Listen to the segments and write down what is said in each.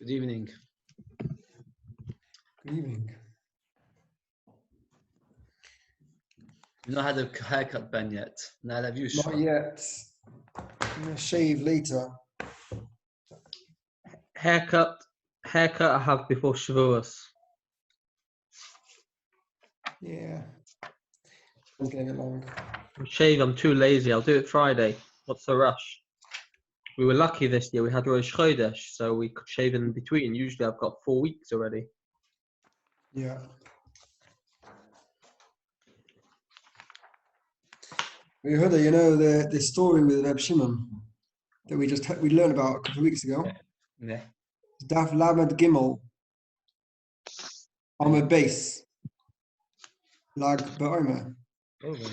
Good evening. Good evening. You've not had a haircut, Ben, yet. Now have you? Not yet. I'm gonna shave later. Haircut I have before Shabbos. Yeah. I'm getting it long. Shave, I'm too lazy. I'll do it Friday. What's the rush? We were lucky this year. We had Rosh Chodesh, so we could shave in between. Usually I've got 4 weeks already. Yeah. Yehuda, you know the story with Reb Shimon that we learned about a couple of weeks ago. Yeah. Daf Lamed Gimel on the base. Lag Ba'omer. Oh, yeah.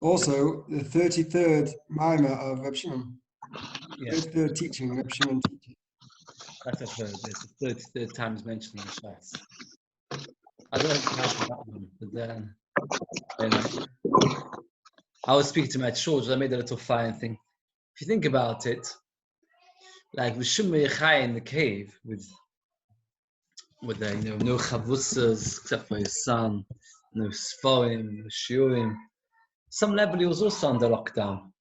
Also, the 33rd Maimah of Reb Shimon. Yeah. 33rd teaching, Reb Shimon teaching. That's I've heard. It's the 33rd time it's mentioned in the Shabbos. I don't know how that one, but then I was speaking to my children. I made a little fine thing. If you think about it, like the Shumei Chai in the cave with the, no chavusas except for his son, no sforim, no shiurim. Some level he was also under lockdown,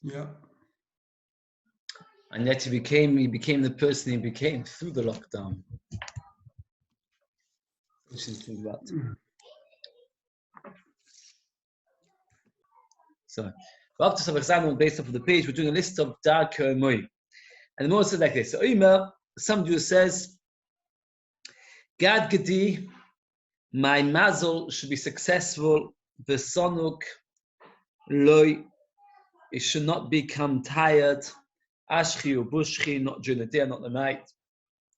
Yeah. and yet he became the person he became through the lockdown. Which is think about. So, up to some example based off of the page, we're doing a list of darker moy. And the most is like this. So, some Jew says, Gad Gedi, my mazel should be successful. The sonuk loy, it should not become tired. Ashchi or bushchi, not during the day, not the night.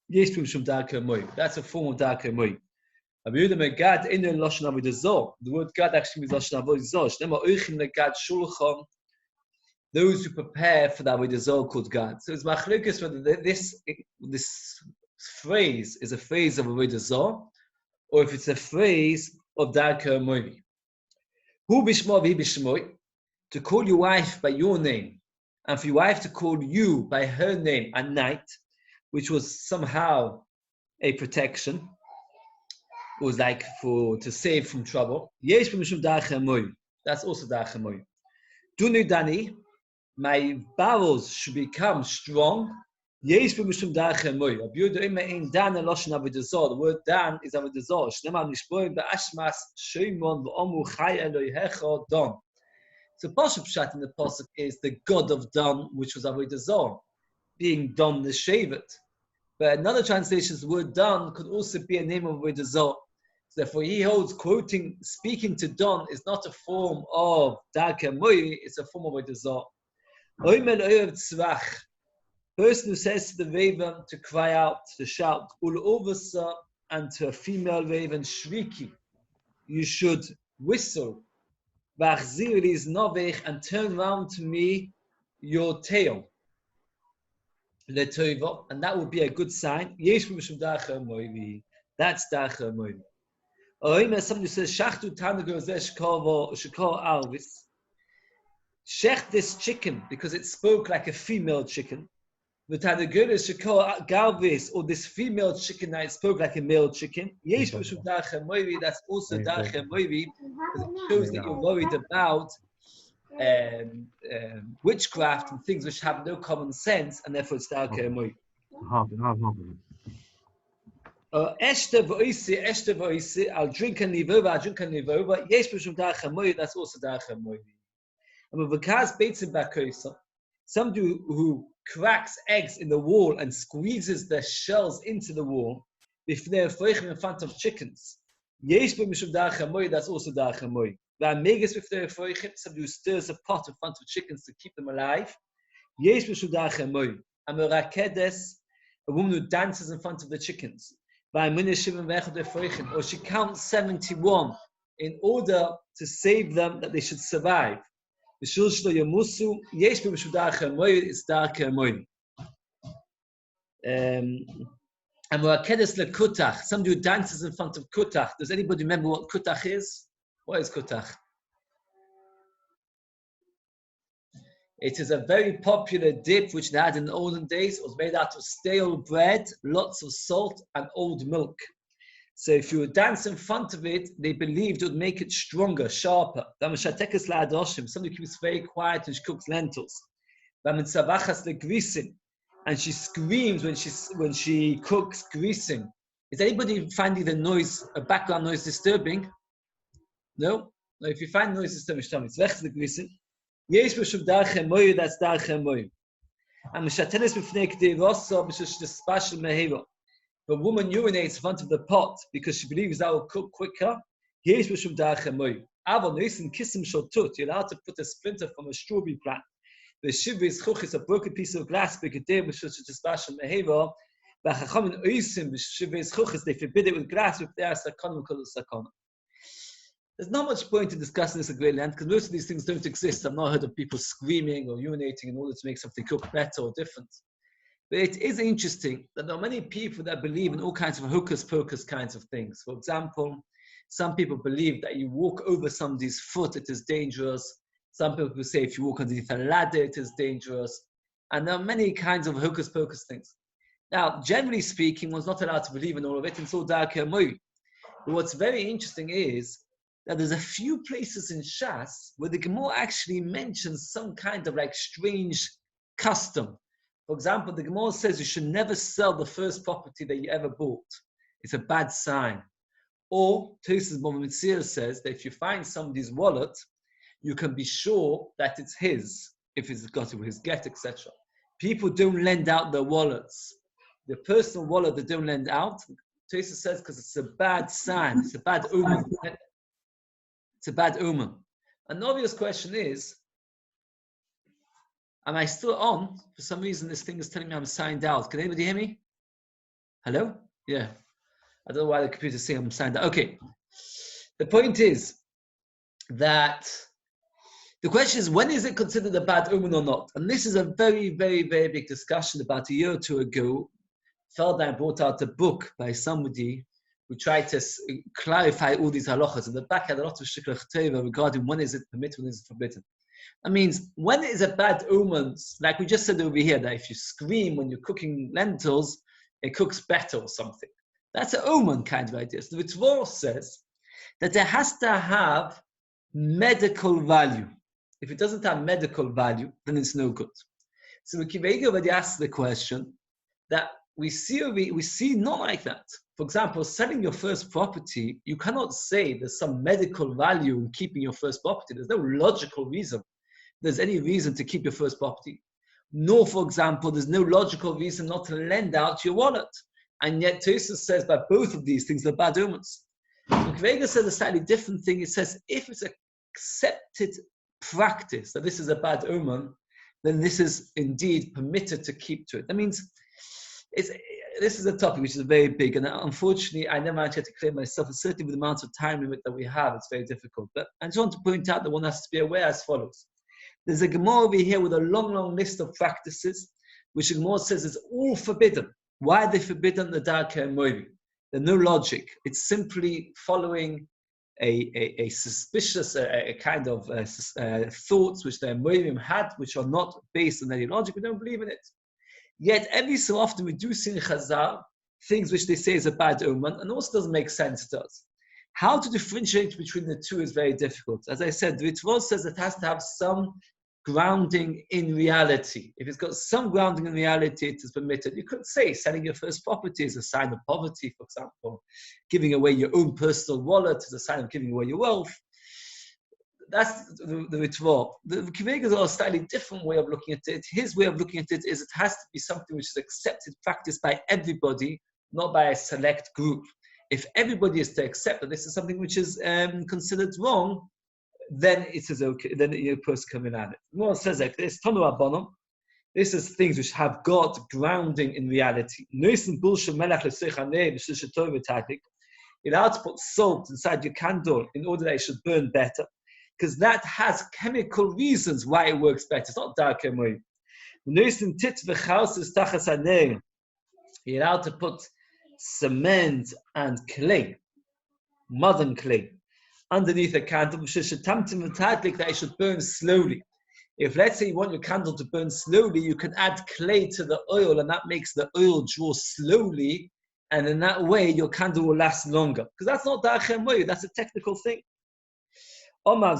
Yes, darker moy. That's a form of darker moy. The word God actually means Lashon Avodah. Those who prepare for the Avodah Zarah called God. So it's machlokes whether this phrase is a phrase of Avodah Zarah or if it's a phrase of Darkei Movi. Hu bishmo v'hi bishmoi, to call your wife by your name, and for your wife to call you by her name at night, which was somehow a protection. It was like to save from trouble. Yesh b'mishum Darkei Movi. That's also Darkei Movi. Dunu dani, my bowels should become strong. Yesh b'mishum Darkei Movi. Abiudu ima in dan eloshin Avodah Zarah. The word dan is Avodah Zarah. Shneimar nishboim ba'ashmas Shimon v'omu chai Elohecha Dan. So Pashup Pshat in the Pasuk is the God of Dan, which was Avodah Zarah, being Dan the Shevet. But another translation, the word Dan could also be a name of Avodah Zarah. So therefore, he holds speaking to Dan is not a form of Darkei Movi, it's a form of Avodah Zarah. Oimel oyev tzvach, person who says to the raven to cry out, to shout, ul ovasa, and to a female raven, shriki, you should whistle, v'achzir is novech, and turn round to me your tail. Letoiva, and that would be a good sign. Yesh b'mishum Darkei Movi. That's Darkei Movi. Or somebody says, Shachtu Tanago Shekol Alvis. Shech this chicken, because it spoke like a female chicken. The Tanago Shekol Galvis, or this female chicken that spoke like a male chicken. Yesh b'mishum Darkei Movi. That's also Darkei Movi, because it shows that you're worried about witchcraft and things which have no common sense, and therefore it's Darkei Movi. Eshte v'oisi, I'll drink a nivova, yesh b'shum Darkei Movi, that's also Darkei Movi. And with v'kaz beitzim b'koisa, somebody who cracks eggs in the wall and squeezes their shells into the wall, if they're in front of chickens, yesh b'shum Darkei Movi, that's also Darkei Movi. V'ameges if they're somebody who stirs a pot in front of chickens to keep them alive, yesh b'shum Darkei Movi. And merakedes, a woman who dances in front of the chickens, or she counts 71 in order to save them, that they should survive. It's Darkei Movi. And somebody who dances in front of kutach. Does anybody remember what kutach is? What is kutach? It is a very popular dip which they had in the olden days. It was made out of stale bread, lots of salt, and old milk. So if you would dance in front of it, they believed it would make it stronger, sharper. Somebody keeps very quiet and she cooks lentils. And she screams when she cooks greasing. Is anybody finding the noise, a background noise disturbing? No? No, if you find noise disturbing, it's rechts the greasing. Yes, we should that's darche. And Mishatelis b'fnei k'dei rosso, the special meheva. The woman urinates in front of the pot because she believes that will cook quicker. Yes, we should darche moy. Avo noisen kissim shotut. You're allowed to put a splinter from a strawberry plant. The shiv is chuch is a broken piece of glass. B'k'dei b'shush the special meheva. B'chacham in oisim b'shiv is chuch is they forbid it with glass if they are sakon v'kol sakon. There's not much point in discussing this at great length because most of these things don't exist. I've not heard of people screaming or urinating in order to make something cook better or different. But it is interesting that there are many people that believe in all kinds of hocus-pocus kinds of things. For example, some people believe that you walk over somebody's foot, it is dangerous. Some people say if you walk underneath a ladder, it is dangerous. And there are many kinds of hocus-pocus things. Now, generally speaking, one's not allowed to believe in all of it, and so darke moy. But what's very interesting is that there's a few places in Shas where the Gemara actually mentions some kind of like strange custom. For example, the Gemara says you should never sell the first property that you ever bought. It's a bad sign. Or Tosas Bava Metzia says that if you find somebody's wallet, you can be sure that it's his, if it's got it with his get, etc. People don't lend out their wallets. The personal wallet they don't lend out, Tosas says because it's a bad sign, it's a bad omen. It's a bad omen. An obvious question is, am I still on? For some reason, this thing is telling me I'm signed out. Can anybody hear me? Hello? Yeah. I don't know why the computer is saying I'm signed out. Okay. The point is that the question is, when is it considered a bad omen or not? And this is a very, very, very big discussion. About a year or two ago, Feldheim brought out a book by somebody who tried to clarify all these halachas. In the back had a lot of shikach teva regarding when is it permitted, when is it forbidden. That means when is a bad omen, like we just said over here, that if you scream when you're cooking lentils, it cooks better or something. That's an omen kind of idea. So the Ritva says that it has to have medical value. If it doesn't have medical value, then it's no good. So Kivega already asked the question that we see not like that. For example, selling your first property, you cannot say there's some medical value in keeping your first property. There's no logical reason there's any reason to keep your first property. Nor, for example, there's no logical reason not to lend out your wallet. And yet, Tosfos says by both of these things, they're bad omens. Kvega says a slightly different thing. It says if it's accepted practice that this is a bad omen, then this is indeed permitted to keep to it. That means this is a topic which is very big, and unfortunately, I never actually had to clear myself, and certainly with the amount of time limit that we have, it's very difficult. But I just want to point out that one has to be aware as follows. There's a Gemara over here with a long, long list of practices, which the Gemara says is all forbidden. Why are they forbidden? The darke moivi. There's no logic. It's simply following a suspicious kind of thoughts which the moivim had, which are not based on any logic. We don't believe in it. Yet every so often we do see in Chazal things which they say is a bad omen, and also doesn't make sense to us. How to differentiate between the two is very difficult. As I said, the Ritva says it has to have some grounding in reality. If it's got some grounding in reality, it is permitted. You could say selling your first property is a sign of poverty, for example. Giving away your own personal wallet is a sign of giving away your wealth. That's the Ritva. The Kivegas are a slightly different way of looking at it. His way of looking at it is it has to be something which is accepted, practiced by everybody, not by a select group. If everybody is to accept that this is something which is considered wrong, then it is okay. Then you're supposed to come in at it. More says like this: Tanu Rabbanon. This is things which have got grounding in reality. You're allowed to put salt inside your candle in order that it should burn better, because that has chemical reasons why it works better. It's not dark emoy. You're allowed to put cement and clay, mud and clay, underneath a candle, that it should burn slowly. If, let's say, you want your candle to burn slowly, you can add clay to the oil, and that makes the oil draw slowly, and in that way, your candle will last longer. Because that's not da'achem moed, that's a technical thing. Omar, a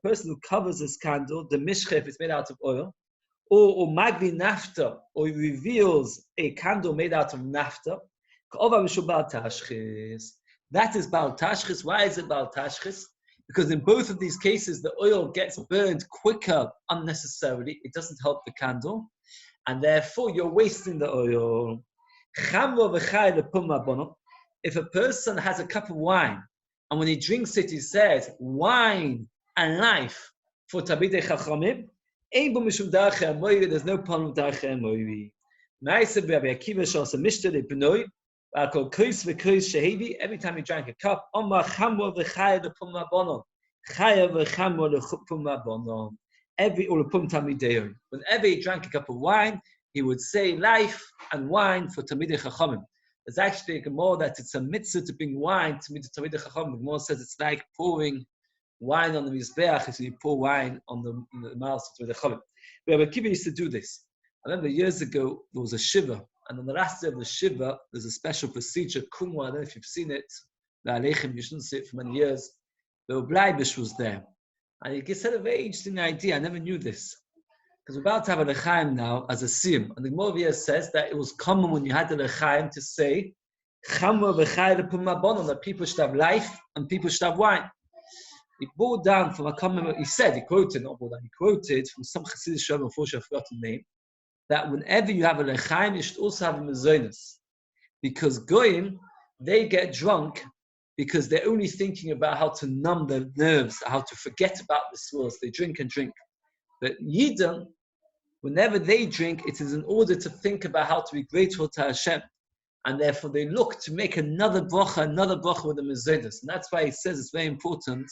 person who covers his candle, the mishche, if it's made out of oil, or magli nafta, or he reveals a candle made out of nafta, that is Baal Tashchis. Why is it Baal Tashchis? Because in both of these cases, the oil gets burned quicker unnecessarily. It doesn't help the candle. And therefore, you're wasting the oil. If a person has a cup of wine, and when he drinks it, he says, wine and life for Tabidei Chachamim, there's no problem with Darchei Moiri. Every time he drank a cup, whenever he drank a cup of wine, he would say life and wine for Talmidei Chachamim. There's actually a Gemara that it's a mitzvah to bring wine to Talmidei Chachamim. The Gemara says it's like pouring wine on the Mizbeach, so you pour wine on the mouth of Talmidei Chachamim. Rabbi Akiva used to do this. I remember years ago, there was a Shiva, and on the last day of the Shiva, there's a special procedure, Kumwa, I don't know if you've seen it, you shouldn't see it for many years. The Obleibish was there. And he said a very interesting idea, I never knew this. Because we're about to have a Lechaim now as a Siyum. And the Gemara says that it was common when you had the Lechaim to say, that people should have life and people should have wine. He brought down from a comment, he quoted from some Hasidic Shalom, unfortunately I forgot the name, that whenever you have a Lechaim, you should also have a Mezonos. Because Goyim, they get drunk because they're only thinking about how to numb their nerves, how to forget about this world. They drink and drink. But Yidden, whenever they drink, it is in order to think about how to be grateful to Hashem. And therefore they look to make another bracha with the Mezonos. And that's why he says it's very important,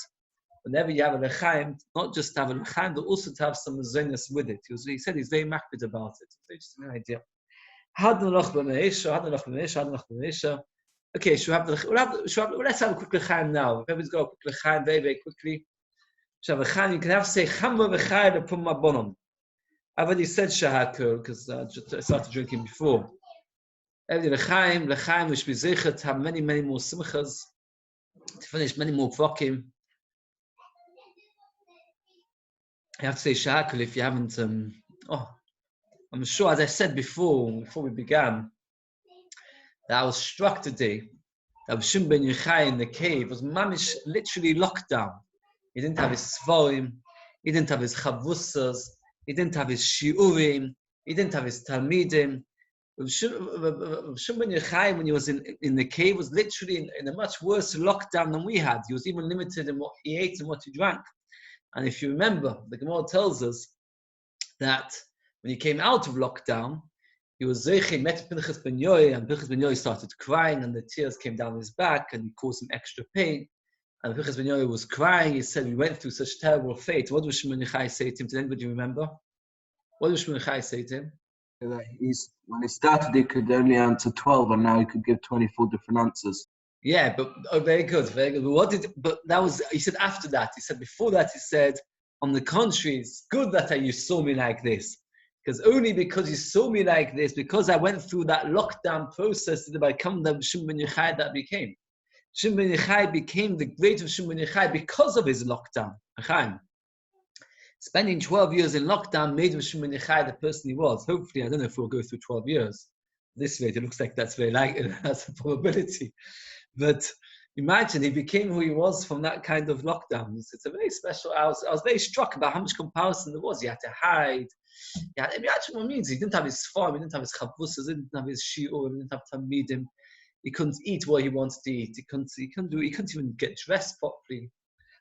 whenever you have a Lechaim, not just to have a Lechaim, but also to have some Mezonos with it. He said he's very makbid about it. It's an idea. Okay, let's have a quick Lechaim now. If everybody's got a quick Lechaim very, very quickly. You can have to say Chamra v'chai lepum mabonon. I've already said Shahakol because I started drinking before. Every Lechaim, which we zeichet to have many, many more simchas, to finish many more kvakim. You have to say Shahakol if you haven't. I'm sure, as I said before we began, that I was struck today that Shimon ben Yochai in the cave was mamish literally locked down. He didn't have his Svarim, he didn't have his Chavusas, he didn't have his Shiurim, he didn't have his Talmidim. Shimon ben Yochai, when he was in the cave, was literally in a much worse lockdown than we had. He was even limited in what he ate and what he drank. And if you remember, the Gemara tells us that when he came out of lockdown, he was Zeichi, met Pinchas ben Yoy, and Pinchas ben Yoy started crying, and the tears came down his back, and he caused him extra pain. And Pinchas ben Yoy was crying. He said, "We went through such terrible fate." What did Shimon Yochai say to him? Did anybody remember? What did Shimon Yochai say to him? When he started, he could only answer 12, and now he could give 24 different answers. Yeah, but very good, very good. But that was, he said after that. He said before that, he said, on the contrary, it's good that you saw me like this. Because only because you saw me like this, because I went through that lockdown process, did I become the Shimon ben Yochai that became. Shimon ben Yochai became the great of Shimon ben Yochai because of his lockdown. Spending 12 years in lockdown made him Shimon ben Yochai the person he was. Hopefully, I don't know if we'll go through 12 years. This rate, it looks like that's very likely, that's a probability. But imagine he became who he was from that kind of lockdown. It's a very special. I was very struck about how much comparison there was. He had to hide. Imagine what it means. He didn't have his farm, he didn't have his chavusas, he didn't have his shiur, he didn't have talmidim. He couldn't eat what he wanted to eat. He couldn't even get dressed properly.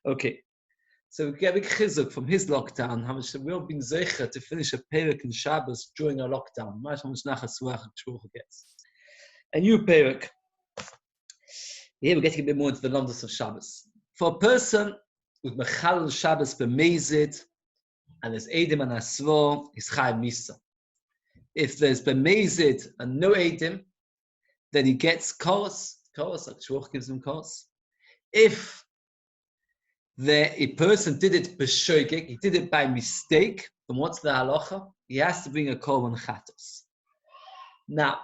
Okay, so we get a big chizuk from his lockdown. How much we've been zeicher to finish a perek in Shabbos during our lockdown. Imagine how much nachas ruach gets. A new perek. Here we're getting a bit more into the lumdus of Shabbos. For a person with mechal Shabbos b'meizid, and there's Eidim and Asro, is Chayav Misa. If there's B'meizid and no Eidim, then he gets Koros, like Shruch gives him Koros. If a person did it b'shoigeg, he did it by mistake, then what's the halacha? He has to bring a korban chatos. Now,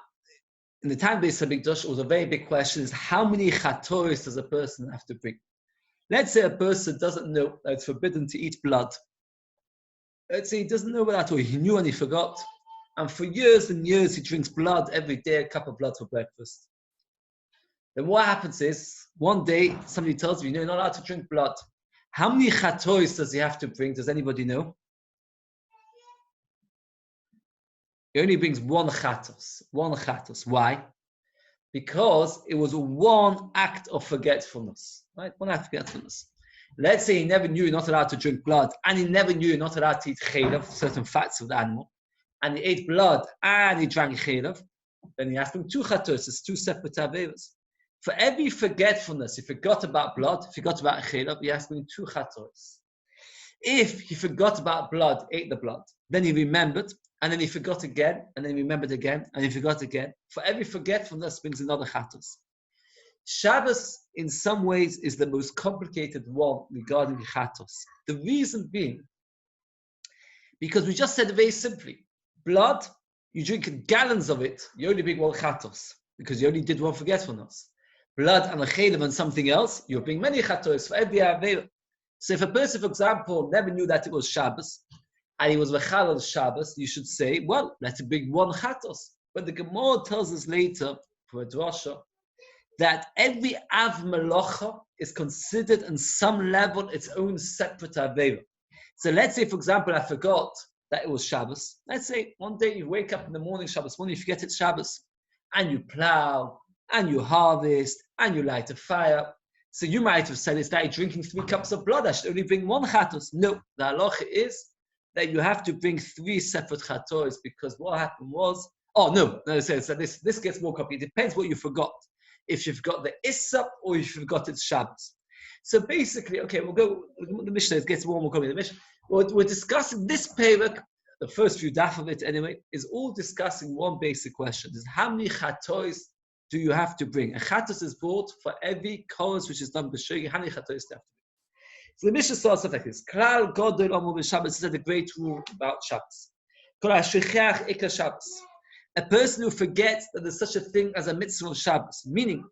in the time of Beis Hamikdash, it was a very big question: is how many chatos does a person have to bring? Let's say a person doesn't know that it's forbidden to eat blood. Let's say he doesn't know that, or he knew and he forgot. And for years and years, he drinks blood every day, a cup of blood for breakfast. Then what happens is, one day, somebody tells me, you're not allowed to drink blood. How many chatos does he have to bring? Does anybody know? He only brings one chatos. One chatos. Why? Because it was one act of forgetfulness. Right? One act of forgetfulness. Let's say he never knew you're not allowed to drink blood, and he never knew you're not allowed to eat chelav, certain fats of the animal, and he ate blood and he drank chelav, then he has to bring two chatos. It's two separate averos. For every forgetfulness, he forgot about blood, forgot about chelav, he has to bring two chatos. If he forgot about blood, ate the blood, then he remembered, and then he forgot again, and then he remembered again, and he forgot again. For every forgetfulness brings another chatos. Shabbos, in some ways, is the most complicated one regarding chatos. The reason being, because we just said very simply, blood, you drink gallons of it, you only bring one chatos, because you only did one forgetfulness. Blood and a chelav and something else, you bring many chatos for every avera. So if a person, for example, never knew that it was Shabbos, and he was v'chal on Shabbos, you should say, well, let's bring one chatos. But the Gemara tells us later, for a drasha, that every av melocha is considered on some level its own separate avera. So let's say, for example, I forgot that it was Shabbos. Let's say one day you wake up in the morning, Shabbos morning, you forget it's Shabbos, and you plow, and you harvest, and you light a fire. So you might have said, it's like drinking 3 cups of blood. I should only bring one chatos. No, the halacha is that you have to bring 3 separate chatos, because what happened was, so this gets more complicated. It depends what you forgot. If you forgot the Issa or if you forgot it's Shabbos. So basically, okay, we'll go, the Mishnah gets more complicated. The Mishnah, we're discussing this parak, the first few daf of it anyway, is all discussing one basic question. Is how many chatos do you have to bring? A chatos is brought for every chorus which is done b'shogeg. How many chatos do you have to bring? So the Mishnah starts off like this. Klal Godol Amor b'Shabbos is a great rule about Shabbos. Kol ha'shechach ikar Shabbos. A person who forgets that there's such a thing as a mitzvah of Shabbos, meaning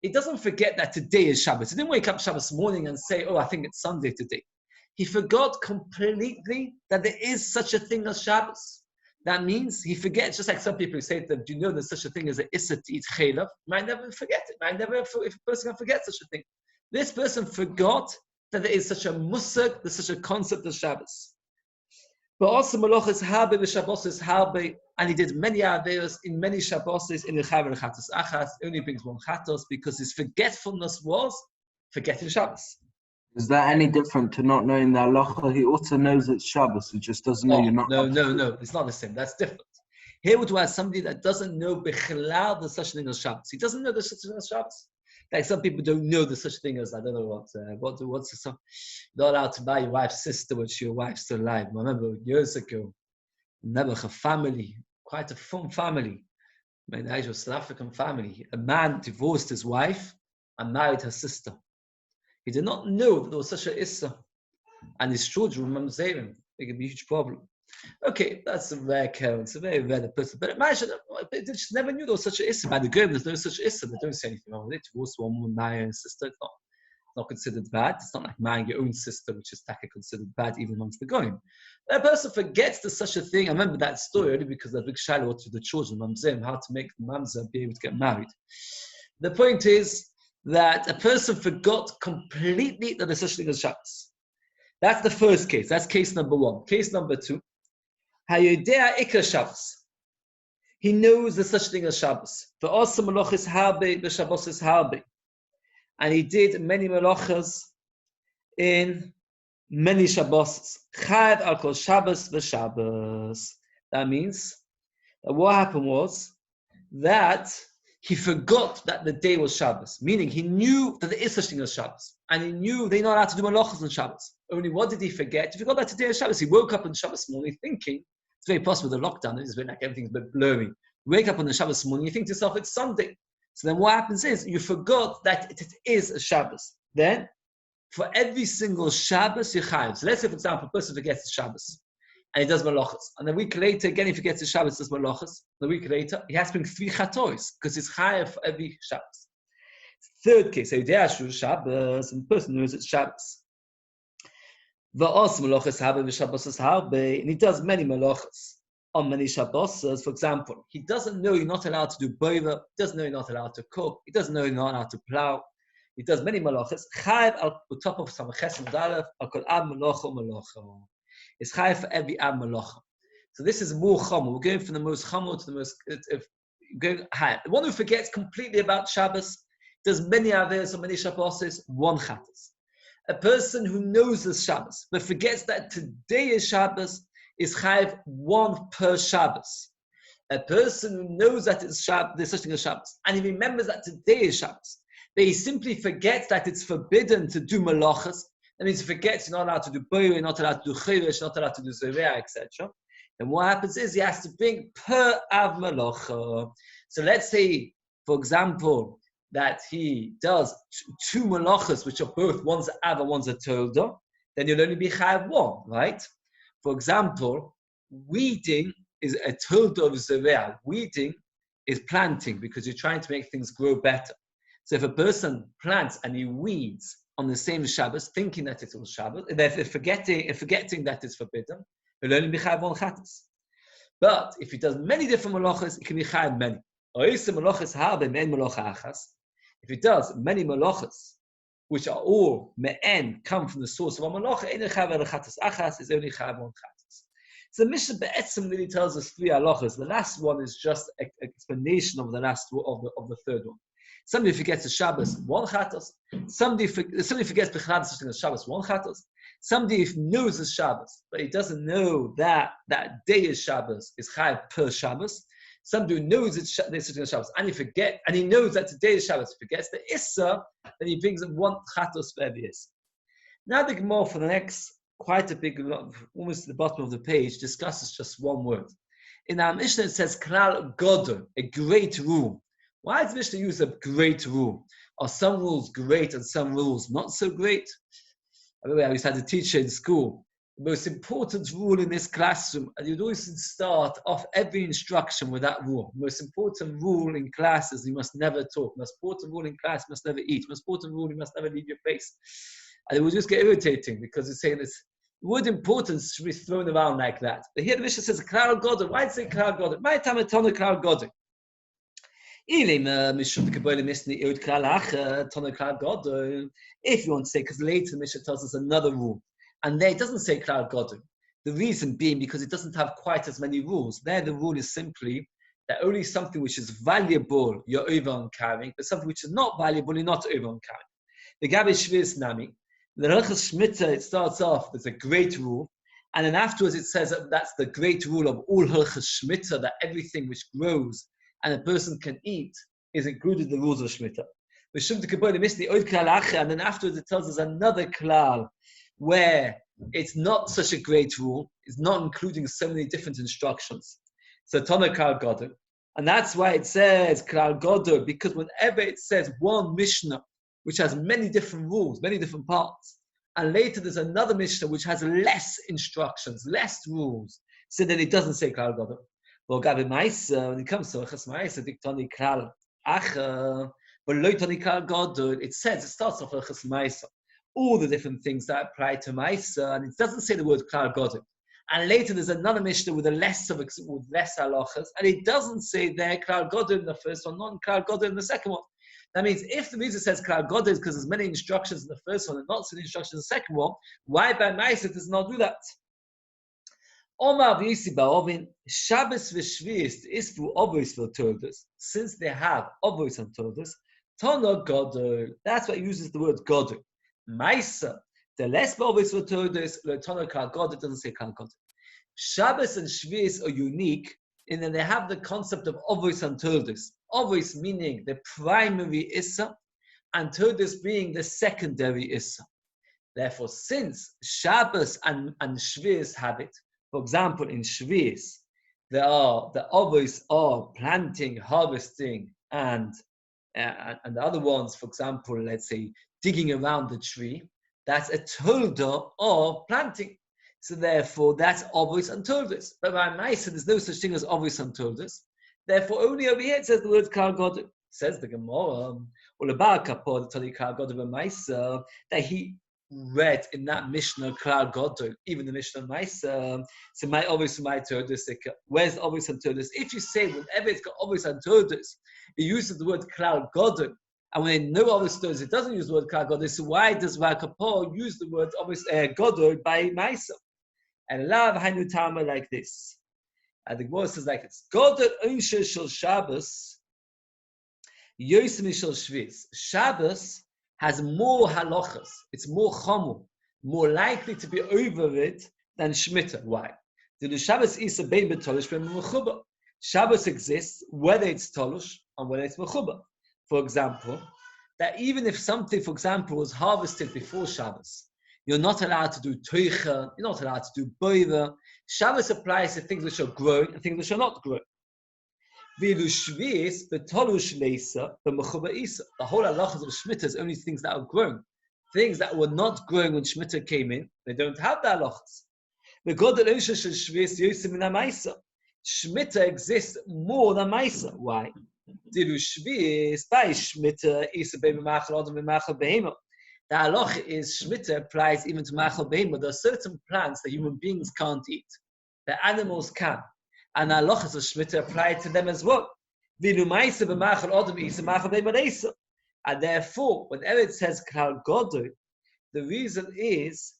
he doesn't forget that today is Shabbos. He didn't wake up Shabbos morning and say, I think it's Sunday today. He forgot completely that there is such a thing as Shabbos. That means he forgets, just like some people say to them, do you know there's such a thing as an issa to eat chelav? Might never forget it. If a person can forget such a thing. This person forgot that there is such a musag, there's such a concept of Shabbos. But also Malachas Harbe v'Shabbos Harbe, and he did many averos in many Shabbos in the Chaver Chatos Achas. Only brings one chatos because his forgetfulness was forgetting Shabbos. Is that any different to not knowing the halacha? He also knows it's Shabbos. He just doesn't know you're not. No. It's not the same. That's different. Here we have somebody that doesn't know bichlal there's such a thing as Shabbos. He doesn't know there's such a thing as Shabbos. Like some people don't know there's such a thing as, I don't know what's the song. Not allowed to buy your wife's sister when your wife's still alive. I remember years ago, never a family, quite a fun family. My Niger was South African family. A man divorced his wife and married her sister. He did not know that there was such a issa, and his children remember saying it could be a huge problem. Okay, that's a rare occurrence, a very rare person. But imagine, they just never knew there was such a issa. By the Goyim, there's no such issa. They don't say anything wrong with it. Divorce one woman, marry a sister, it's not considered bad. It's not like marrying your own sister, which is considered bad even amongst the Goyim. That person forgets there's such a thing. I remember that story only because the big shiloh to the children, mamzim, how to make the mamzer be able to get married. The point is that a person forgot completely that there's such a thing as Shabbos. That's the first case. That's case number 1. Case number 2. Hayodea ikar Shabbos. He knows there's such a thing as Shabbos. For also malachas harbe, v'Shabbos is harbe. And he did many malachas in many Shabbos. Chayv al kol Shabbos v'Shabbos. That means that what happened was that he forgot that the day was Shabbos. Meaning he knew that there is such a thing as Shabbos. And he knew they're not allowed to do malachas on Shabbos. Only what did he forget? He forgot that today is Shabbos. He woke up on Shabbos morning thinking, it's very possible the lockdown, it's been like everything's a bit blurry. You wake up on the Shabbos morning, you think to yourself, it's Sunday. So then what happens is, you forgot that it is a Shabbos. Then, For every single Shabbos, you chayiv. So let's say, for example, a person forgets the Shabbos, and he does malachas. And a week later, again, he forgets the Shabbos, does malachas. And a week later, he has to bring 3 chatois, because he's chayiv for every Shabbos. Third case, so Shabbos, and the person knows it's Shabbos. And he does many malachas on many Shabbos. For example, he doesn't know you're not allowed to do boiva, he doesn't know you're not allowed to cook, he doesn't know you're not allowed to plow. He does many malachas. Chayiv al top of some ches and dalef al kol ab malacha. It's chayiv for every ab malacha. So this is more chomer. We're going from the most chomer to the most going higher. The one who forgets completely about Shabbos does many averos or many Shabbos, 1 chatas. A person who knows the Shabbos but forgets that today is Shabbos is chayiv 1 per Shabbos. A person who knows that it's Shabbos, there's such thing as Shabbos, and he remembers that today is Shabbos, but he simply forgets that it's forbidden to do malachas. That means he forgets you're not allowed to do boyer, you're not allowed to do chirish, you're not allowed to do zoreah, etc. And what happens is he has to bring per av malacha. So let's say, for example, that he does 2 malachas, which are both one's a av and one's a tolda, then you'll only be chayav 1, right? For example, weeding is a tolda of zoreah. Weeding is planting because you're trying to make things grow better. So if a person plants and he weeds on the same Shabbos, thinking that it's all Shabbos, and therefore forgetting that it's forbidden, he'll only be chayav 1 chatas. But if he does many different malachas, he can be chayav many. If he does many malachas, which are all me'en, come from the source of a malacha, is only chayav 1 chatas. So the Mishnah Be'etzim really tells us 3 halachas. The last one is just an explanation of the last of the third one. Somebody forgets the Shabbos, 1 chatos. Somebody forgets the Shabbos, 1 chatos. Somebody knows the Shabbos, but he doesn't know that that day is Shabbos, is chayav per Shabbos. Somebody who knows it's Shabbos, and he knows that today is Shabbos, forgets the Issa, then he brings 1 chatos for every Issa. Now the Gemara for the next, quite a big, almost at the bottom of the page, discusses just 1 word. In our Mishnah it says, Klal Godol, a great rule. Why does Mishnah use a great rule? Are some rules great and some rules not so great? I remember I used to have a teacher in school. The most important rule in this classroom, and you'd always start off every instruction with that rule. The most important rule in class is you must never talk. The most important rule in class, you must never eat. The most important rule, you must never leave your place. And it would just get irritating because it's saying this. The word importance should be thrown around like that. But here the Mishnah says, Klal Godol. Why does it say Klal Godol? My time at Tana Klal Godol. If you want to say, because later the Mishnah tells us another rule, and there it doesn't say Klal Godol. The reason being because it doesn't have quite as many rules. There the rule is simply that only something which is valuable you're over on carrying, but something which is not valuable you're not over on carrying. The Gabi Shviz Nami, the Hilchos Shmita, it starts off, there's a great rule, and then afterwards it says that that's the great rule of all Hilchos Shmita, that everything which grows and a person can eat is included in the rules of Shmita. And then afterwards it tells us another klal where it's not such a great rule, it's not including so many different instructions. So Tana Klal Godol. And that's why it says Klal Godol, because whenever it says one Mishnah which has many different rules, many different parts, and later there's another Mishnah which has less instructions, less rules, so then it doesn't say Klal Godol. Well, Gabi Maisa, when it comes to Chas Maisa, Diktoni Klal Acha, but Loitoni Klal Godol, it starts off with Chas Maisa, all the different things that apply to Maisa, and it doesn't say the word Klal Godol. And later there's another Mishnah with less halachas, and it doesn't say there Klal Godol in the first one, not Klal Godol in the second one. That means if the reason says Klal Godol is because there's many instructions in the first one and not so many instructions in the second one, why by Maisa does not do that? Omar v'yisi ba'ovin, Shabbos v'shvius is through obvious for Torahs, since they have obvious and Torahs, Tana Godol, that's why it uses the word Godol. Maisa, the less obvious for Torahs, Tana Klal Godol, it doesn't say Klal Godol. Shabbos and Shvius are unique in that they have the concept of obvious and Torahs. Obvious meaning the primary Issa, and Torahs being the secondary Issa. Therefore, since Shabbos and Shvius have it, for example, in Shvius, the obvious are planting, harvesting, and the other ones, for example, let's say, digging around the tree. That's a tolda of planting. So therefore, that's obvious and toldas. But by Maisa, there's no such thing as obvious and toldas. Therefore, only over here it says the word Kal Godu. Says the Gemara, or the Baal Kapor, the Tali Kal Godu of Maisa, that he read in that Mishnah Kal Godu, even the Mishnah Maisa. So my obvious and my toldas. Where's the obvious and toldas? If you say whenever it's got obvious and toldas, it uses the word Kal Godu. And when they know obvious toldas, it doesn't use the word Kal Godu. So why does Baal Kapor use the word obvious Godu by Maisa? And love Hainu Tama like this. And the Gemara says like this: Godel Unshe Shel Shabbos, Yosim Shel Shviz. Shabbos has more halachas. It's more chomu, more likely to be over it than Shemitah. Why? The Shabbos is a bein betolush ben mechuba. Shabbos exists whether it's tolush and whether it's mechuba. For example, that even if something, for example, was harvested before Shabbos, you're not allowed to do toicha, you're not allowed to do boiva. Shabbos applies to things which are growing and things which are not growing. The whole halachas of Shemitah is only things that are growing. Things that were not growing when Shemitah came in, they don't have the halachas. Shemitah exists more than Maisa. Why? The halach is Shemitah applies even to machal behema. There are certain plants that human beings can't eat, the animals can, and the halachas of Shemitah apply to them as well. And therefore, whenever it says Kal Godu, the reason is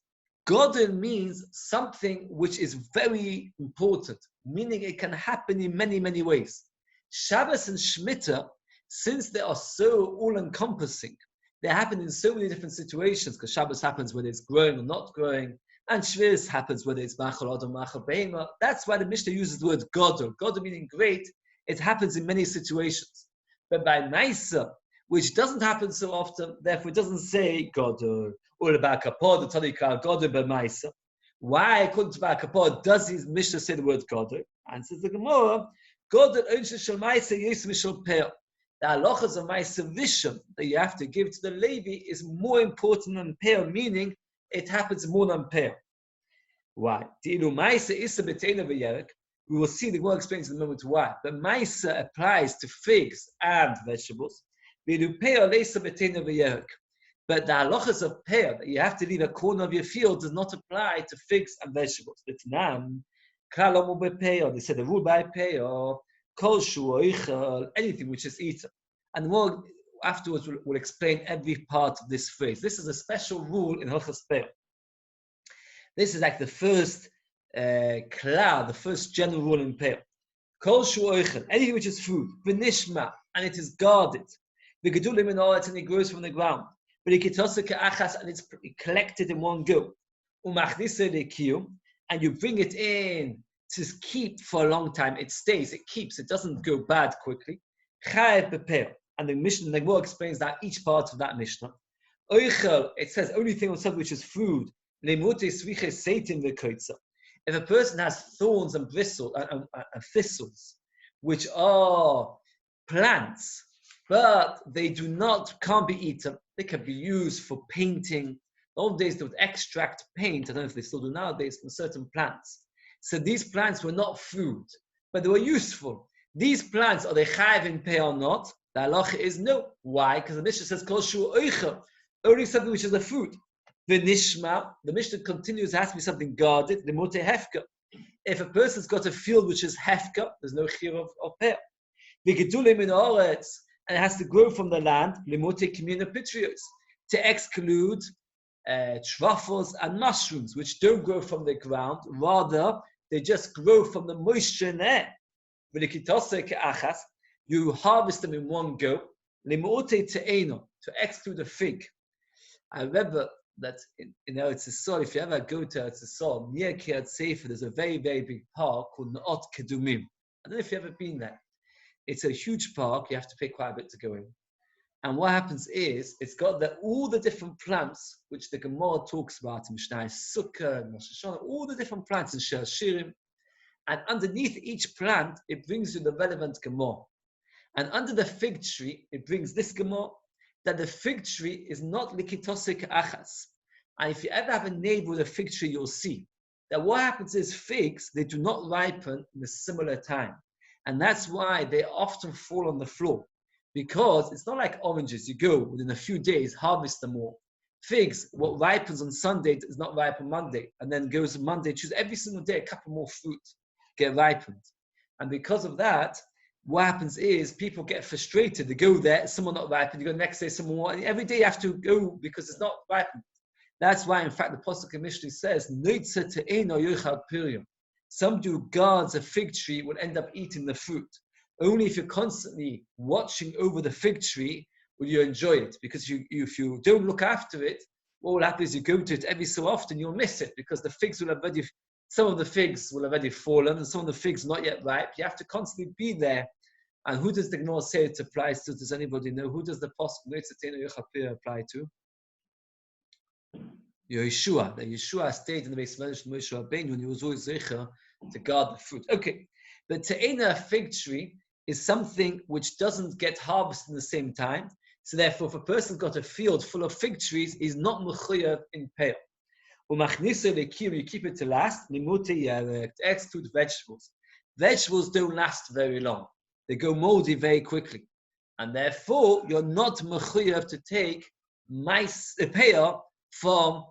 Godu means something which is very important, meaning it can happen in many, many ways. Shabbos and Shemitah, since they are so all-encompassing, they happen in so many different situations, because Shabbos happens whether it's growing or not growing, and Shviz happens whether it's machal odom, machal behema. That's why the Mishnah uses the word Godo. Godo meaning great. It happens in many situations. But by Maisa, which doesn't happen so often, therefore it doesn't say Godo, or about Kapod, the Tali Kal Godo by Maisa. Why, according to Baal Kapod, does his Mishnah say the word Godo? Answers the Gemara, Godo Onshe Shel Maisa Yismi Shel Peah. The halachas of Maisa Visham that you have to give to the Levi is more important than Peah, meaning it happens more than Peah. Why? We will see, the Gemara explains in a moment why. But Maisa applies to figs and vegetables. But the halachas of Peah, that you have to leave a corner of your field, does not apply to figs and vegetables. They said the rule by Peah, anything which is eaten. And more afterwards we'll explain every part of this phrase. This is a special rule in Hilchos Peah. This is like the first klal, the first general rule in Peah. Kol shu oichel, anything which is food, v'nishma, and it is guarded. V'gedulim in oretz, and it grows from the ground. V'likitose ke'achas, and it's collected in one go. Umachnise le'kiyum, and you bring it in to keep for a long time. It stays, it keeps, it doesn't go bad quickly. Chayev bepeah, and the Mishnah, the Gemara explains that each part of that Mishnah. Oichel, it says only thing on something which is food. If a person has thorns and bristles and thistles, which are plants, but they can't be eaten, they can be used for painting. In the old days they would extract paint, I don't know if they still do nowadays, from certain plants. So these plants were not food, but they were useful. These plants, are they chayav in peh or not? The halacha is no. Why? Because the Mishnah says, Kol shu oichel, only something which is a food. The Nishma, the Mishnah continues, it has to be something guarded, the Mote Hefka. If a person's got a field which is Hefka, there's no chir of peh. The Gedulim in Oretz, and it has to grow from the land, the Mote Kimina Pitrios, to exclude truffles and mushrooms, which don't grow from the ground, rather, they just grow from the moisture in there. You harvest them in one go, to exclude a fig. I remember that in Eretz Yisrael, if you ever go to Eretz Yisrael, near Kiryat Sefer, there's a very, very big park called Naot Kedumim. I don't know if you've ever been there. It's a huge park, you have to pay quite a bit to go in. And what happens is, it's got all the different plants, which the Gemara talks about in Mishnah Sukkah, and Rosh Hashanah, all the different plants in Shiur. And underneath each plant, it brings you the relevant Gemara. And under the fig tree, it brings this Gemara, that the fig tree is not likitosik achas, And if you ever have a neighbor with a fig tree, you'll see that what happens is figs, they do not ripen in a similar time. And that's why they often fall on the floor. Because it's not like oranges, you go within a few days, harvest them all. Figs, what ripens on Sunday does not ripen Monday, and then goes Monday, Tuesday, every single day, a couple more fruit get ripened. And because of that, what happens is people get frustrated. They go there, someone not ripened, you go the next day, someone more, and every day you have to go because it's not ripened. That's why, in fact, the Pasuk in Mishnah says, somebody who guards a fig tree will end up eating the fruit. Only if you're constantly watching over the fig tree will you enjoy it. Because if you don't look after it, what will happen is you go to it every so often, you'll miss it because the figs will have already, some of the figs will have already fallen and some of the figs not yet ripe. You have to constantly be there. And who does the Gemara say it applies to? Does anybody know? Who does the Pasuk apply to? Yeshua. That Yeshua stayed in the base of Moshe Rabbeinu when he was always zecher to guard the fruit. Okay, but te'ena, a fig tree, is something which doesn't get harvested in the same time. So therefore, if a person's got a field full of fig trees, he's not mechuyev in peah. You keep it to last. To exclude vegetables. Vegetables don't last very long. They go moldy very quickly. And therefore, you're not mechuyev to take peah from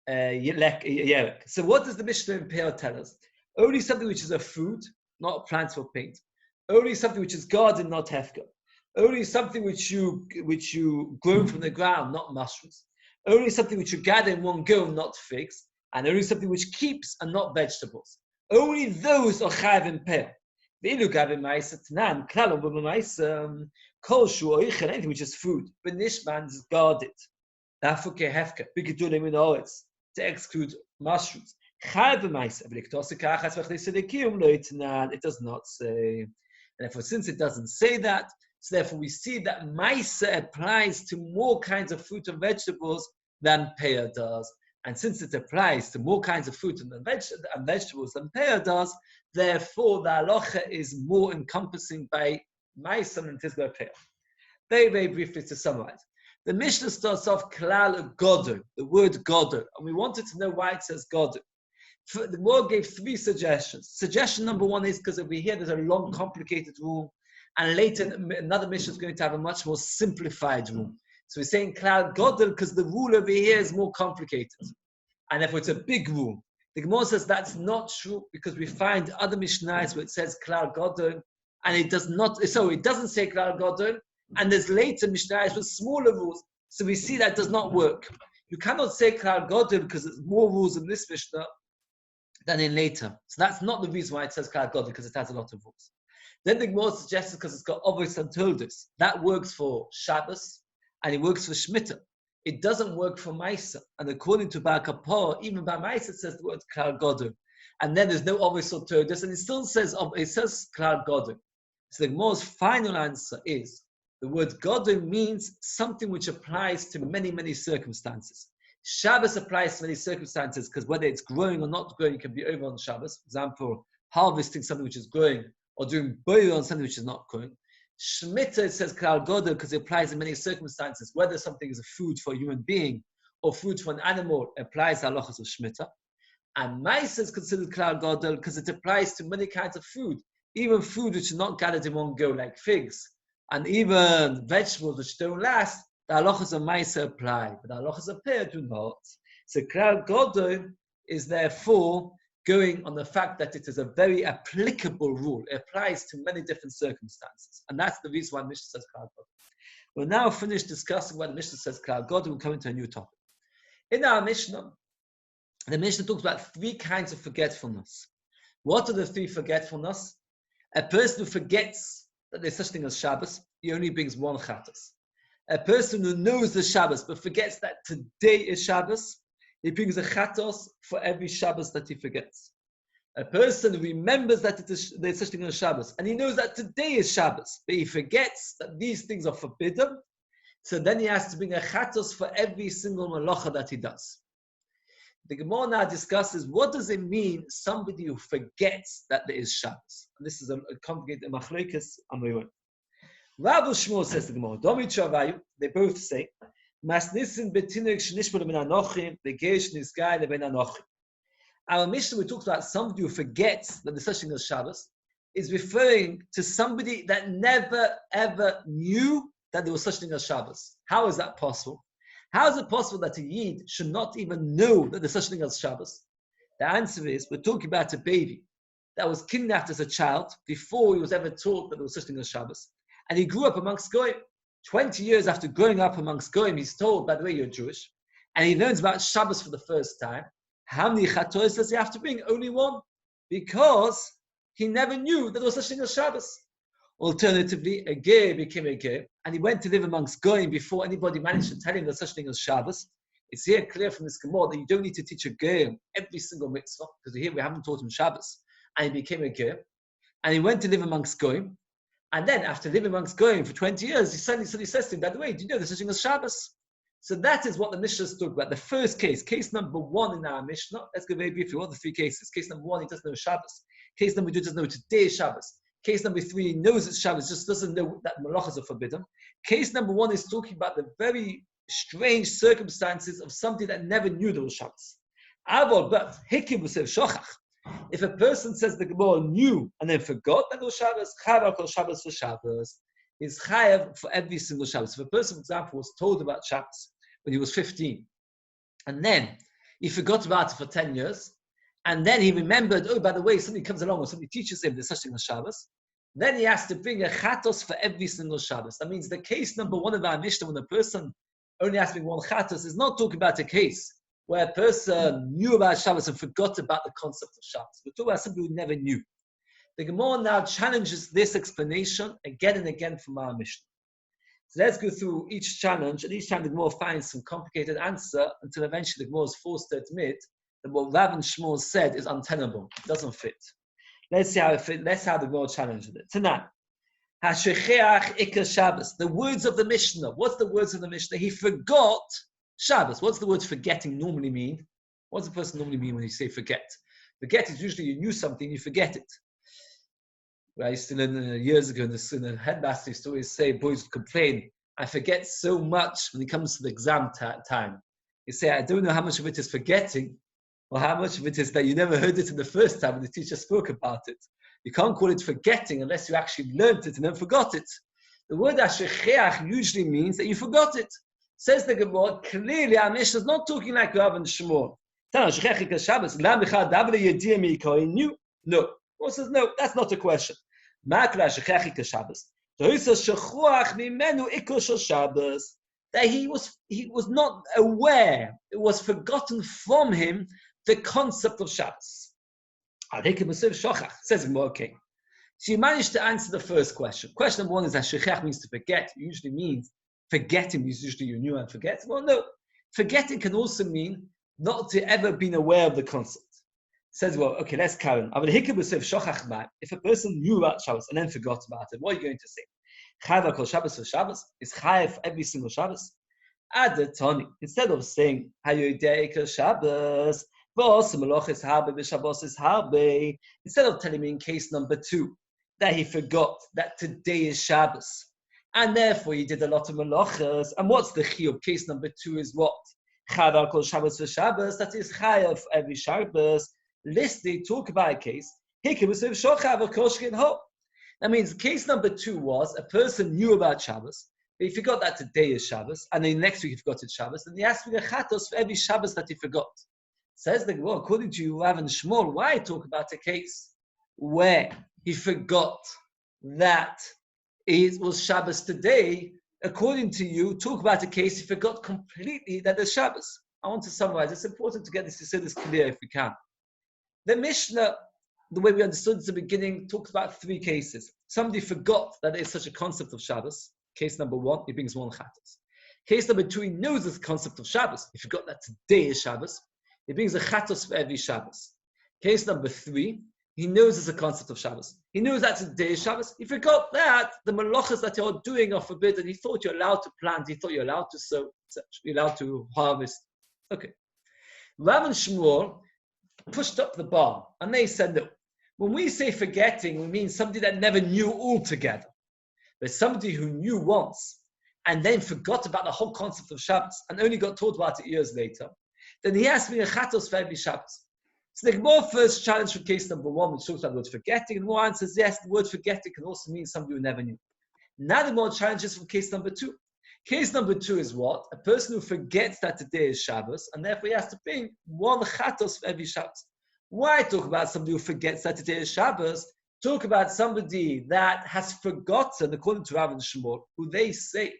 yerek. So what does the Mishnah in peah tell us? Only something which is a food, not plants for paint. Only something which is garden, not hefker. Only something which you grow from the ground, not mushrooms. Only something which you gather in one go, not figs. And only something which keeps and not vegetables. Only those are chayav in peah. Anything which is food, but nishman is guarded. To exclude mushrooms. It does not say. And therefore, since it doesn't say that, so therefore we see that Maisa applies to more kinds of fruit and vegetables than peah does. And since it applies to more kinds of fruit and vegetables than peah does, therefore the halacha is more encompassing by Maisa than it is by peah. Very, very briefly to summarize. The Mishnah starts off klal goder, the word goder, and we wanted to know why it says goder. The Lord gave 3 suggestions. Suggestion number 1 is because over here there's a long, complicated rule, and later another Mishnah is going to have a much more simplified rule. So we're saying klal goder because the rule over here is more complicated, and therefore it's a big rule. The Gemara says that's not true because we find other Mishnahs where it says klal goder, and it does not. So it doesn't say klal goder. And there's later Mishnahs with smaller rules. So we see that does not work. You cannot say klal goder because there's more rules in this Mishnah than in later. So that's not the reason why it says klal goder, because it has a lot of rules. Then the Gemara suggests because it's got obvious and todus. That works for Shabbos and it works for Shemitah. It doesn't work for Maisa. And according to Bar Kapor, even by Maisa it says the word klal goder. And then there's no obvious or todus, and it still says klal goder. So the Gemara's final answer is the word goder means something which applies to many, many circumstances. Shabbos applies to many circumstances because whether it's growing or not growing, it can be over on Shabbos. For example, harvesting something which is growing or doing boil on something which is not growing. Shemitah, it says klal goder because it applies in many circumstances. Whether something is a food for a human being or food for an animal, it applies to halachas of Shemitah. And Maisa is considered klal goder because it applies to many kinds of food, even food which is not gathered in one go, like figs. And even vegetables which don't last, the halachas of Maisa apply, but the halachas of peah do not. So klal goder is therefore going on the fact that it is a very applicable rule. It applies to many different circumstances. And that's the reason why the Mishnah says klal goder. We'll now finish discussing why the Mishnah says klal goder. We'll come into a new topic. In our Mishnah, the Mishnah talks about 3 kinds of forgetfulness. What are the 3 forgetfulness? A person who forgets that there's such thing as Shabbos, he only brings 1 chatas. A person who knows the Shabbos but forgets that today is Shabbos, he brings a chatos for every Shabbos that he forgets. A person who remembers that there's such thing as Shabbos and he knows that today is Shabbos, but he forgets that these things are forbidden, so then he has to bring a chatos for every single malacha that he does. The Gemara now discusses what does it mean somebody who forgets that there is Shabbos. And this is a complicated machlokes on my own. Rav Shmuel says to the Gemara, Domi Travayu, they both say Masnisin betinuk shnishmul min anochim, the gesh nisgai leben anochim. Our Mishnah, we talked about somebody who forgets that there's such thing as Shabbos, is referring to somebody that never ever knew that there was such thing as Shabbos. How is that possible? How is it possible that a Yid should not even know that there's such thing as Shabbos? The answer is, we're talking about a baby that was kidnapped as a child before he was ever taught that there was such thing as Shabbos. And he grew up amongst Goyim. 20 years after growing up amongst Goyim, he's told, by the way, you're Jewish. And he learns about Shabbos for the first time. How many chatos does he have to bring? Only one. Because he never knew that there was such thing as Shabbos. Alternatively, a ger became a ger, and he went to live amongst Goyim before anybody managed to tell him there's such thing as Shabbos. It's here clear from this Gemara that you don't need to teach a ger every single mitzvah, because here we haven't taught him Shabbos. And he became a ger, and he went to live amongst Goyim. And then, after living amongst Goyim for 20 years, he suddenly says to him, by the way, do you know there's such thing as Shabbos? So that is what the Mishnah is talking about. The first case number 1 in our Mishnah. Let's go very briefly. What are the 3 cases? Case number 1, he doesn't know Shabbos. Case number 2, doesn't know today is Shabbos. Case number 3, he knows it's Shabbos, just doesn't know that malachas are forbidden. Case number 1 is talking about the very strange circumstances of somebody that never knew there was Shabbos. But if a person says the Gemara knew and then forgot that there was Shabbos, chayav kol Shabbos for Shabbos, is chayav for every single Shabbos. If a person, for example, was told about Shabbos when he was 15, and then he forgot about it for 10 years, and then he remembered, oh, by the way, somebody comes along or somebody teaches him there's such thing as Shabbos, then he has to bring a chatos for every single Shabbos. That means the case number 1 of our Mishnah, when a person only has to bring 1 chatos, is not talking about a case where a person knew about Shabbos and forgot about the concept of Shabbos. We're talking about somebody who never knew. The Gemara now challenges this explanation again and again from our Mishnah. So let's go through each challenge, and each time the Gemara finds some complicated answer until eventually the Gemara is forced to admit that what Rav and Shmuel said is untenable. It doesn't fit. Let's see how it fits. Let's see how the Gemara challenges it. Tonight, Hashecheach Ikar Shabbos. The words of the Mishnah. What's the words of the Mishnah? He forgot Shabbos. What's the words forgetting normally mean? What does a person normally mean when you say forget? Forget is usually you knew something, you forget it. I used to learn years ago in the headmaster used to always say, boys would complain, I forget so much when it comes to the exam time. You say, I don't know how much of it is forgetting or how much of it is that you never heard it in the first time when the teacher spoke about it. You can't call it forgetting unless you actually learned it and then forgot it. The word Hashecheach usually means that you forgot it. Says the Gemara, clearly our Mishnah is not talking like Rav and Shmuel. No. Or says, no, that's not a question. That he was not aware, it was forgotten from him, the concept of Shabbos. Says, okay. So you managed to answer the first question. Question number 1 is that shechach means to forget. It usually means forgetting is usually you knew and forget. Well, no. Forgetting can also mean not to ever been aware of the concept. Says, well, okay, let's carry on. If a person knew about Shabbos and then forgot about it, what are you going to say? Chayav kol Shabbos for Shabbos is chayav every single Shabbos. Instead of saying Hayodeika Shabbos, instead of telling me in case number 2 that he forgot that today is Shabbos and therefore he did a lot of malachas, and what's the chiyuv? Case number 2 is what? Chayav kol Shabbos for Shabbos. That is chayav every Shabbos. They talk about a case. That means case number 2 was a person knew about Shabbos, but he forgot that today is Shabbos, and then next week he forgot it's Shabbos, and he asked me a chatos for every Shabbos that he forgot. Says the Gemara, according to Rav and Shmuel, why talk about a case where he forgot that it was Shabbos today? According to you, talk about a case he forgot completely that there's Shabbos. I want to summarize. It's important to get this to say this clear if we can. The Mishnah, the way we understood at the beginning, talks about 3 cases. Somebody forgot that there is such a concept of Shabbos. Case number 1, he brings 1 chatos. Case number 2, he knows this concept of Shabbos. He forgot that today is Shabbos. He brings a chatos for every Shabbos. Case number 3, he knows there's a concept of Shabbos. He knows that today is Shabbos. He forgot that the malachas that you're doing are forbidden. He thought you're allowed to plant. He thought you're allowed to sow. You're allowed to harvest. Okay. Rav and Shmuel pushed up the bar, and they said, no. When we say forgetting, we mean somebody that never knew altogether. But somebody who knew once, and then forgot about the whole concept of Shabbos and only got taught about it years later, then he has to be a chatos for every Shabbos. So the Gemara first challenge for case number 1, which talks about the word forgetting, and one answers yes, the word forgetting can also mean somebody who never knew. Now the Gemara challenges from case number 2. Case number 2 is what? A person who forgets that today is Shabbos, and therefore he has to bring 1 chatos for every Shabbos. Why talk about somebody who forgets that today is Shabbos? Talk about somebody that has forgotten, according to Rav and Shmuel, who they say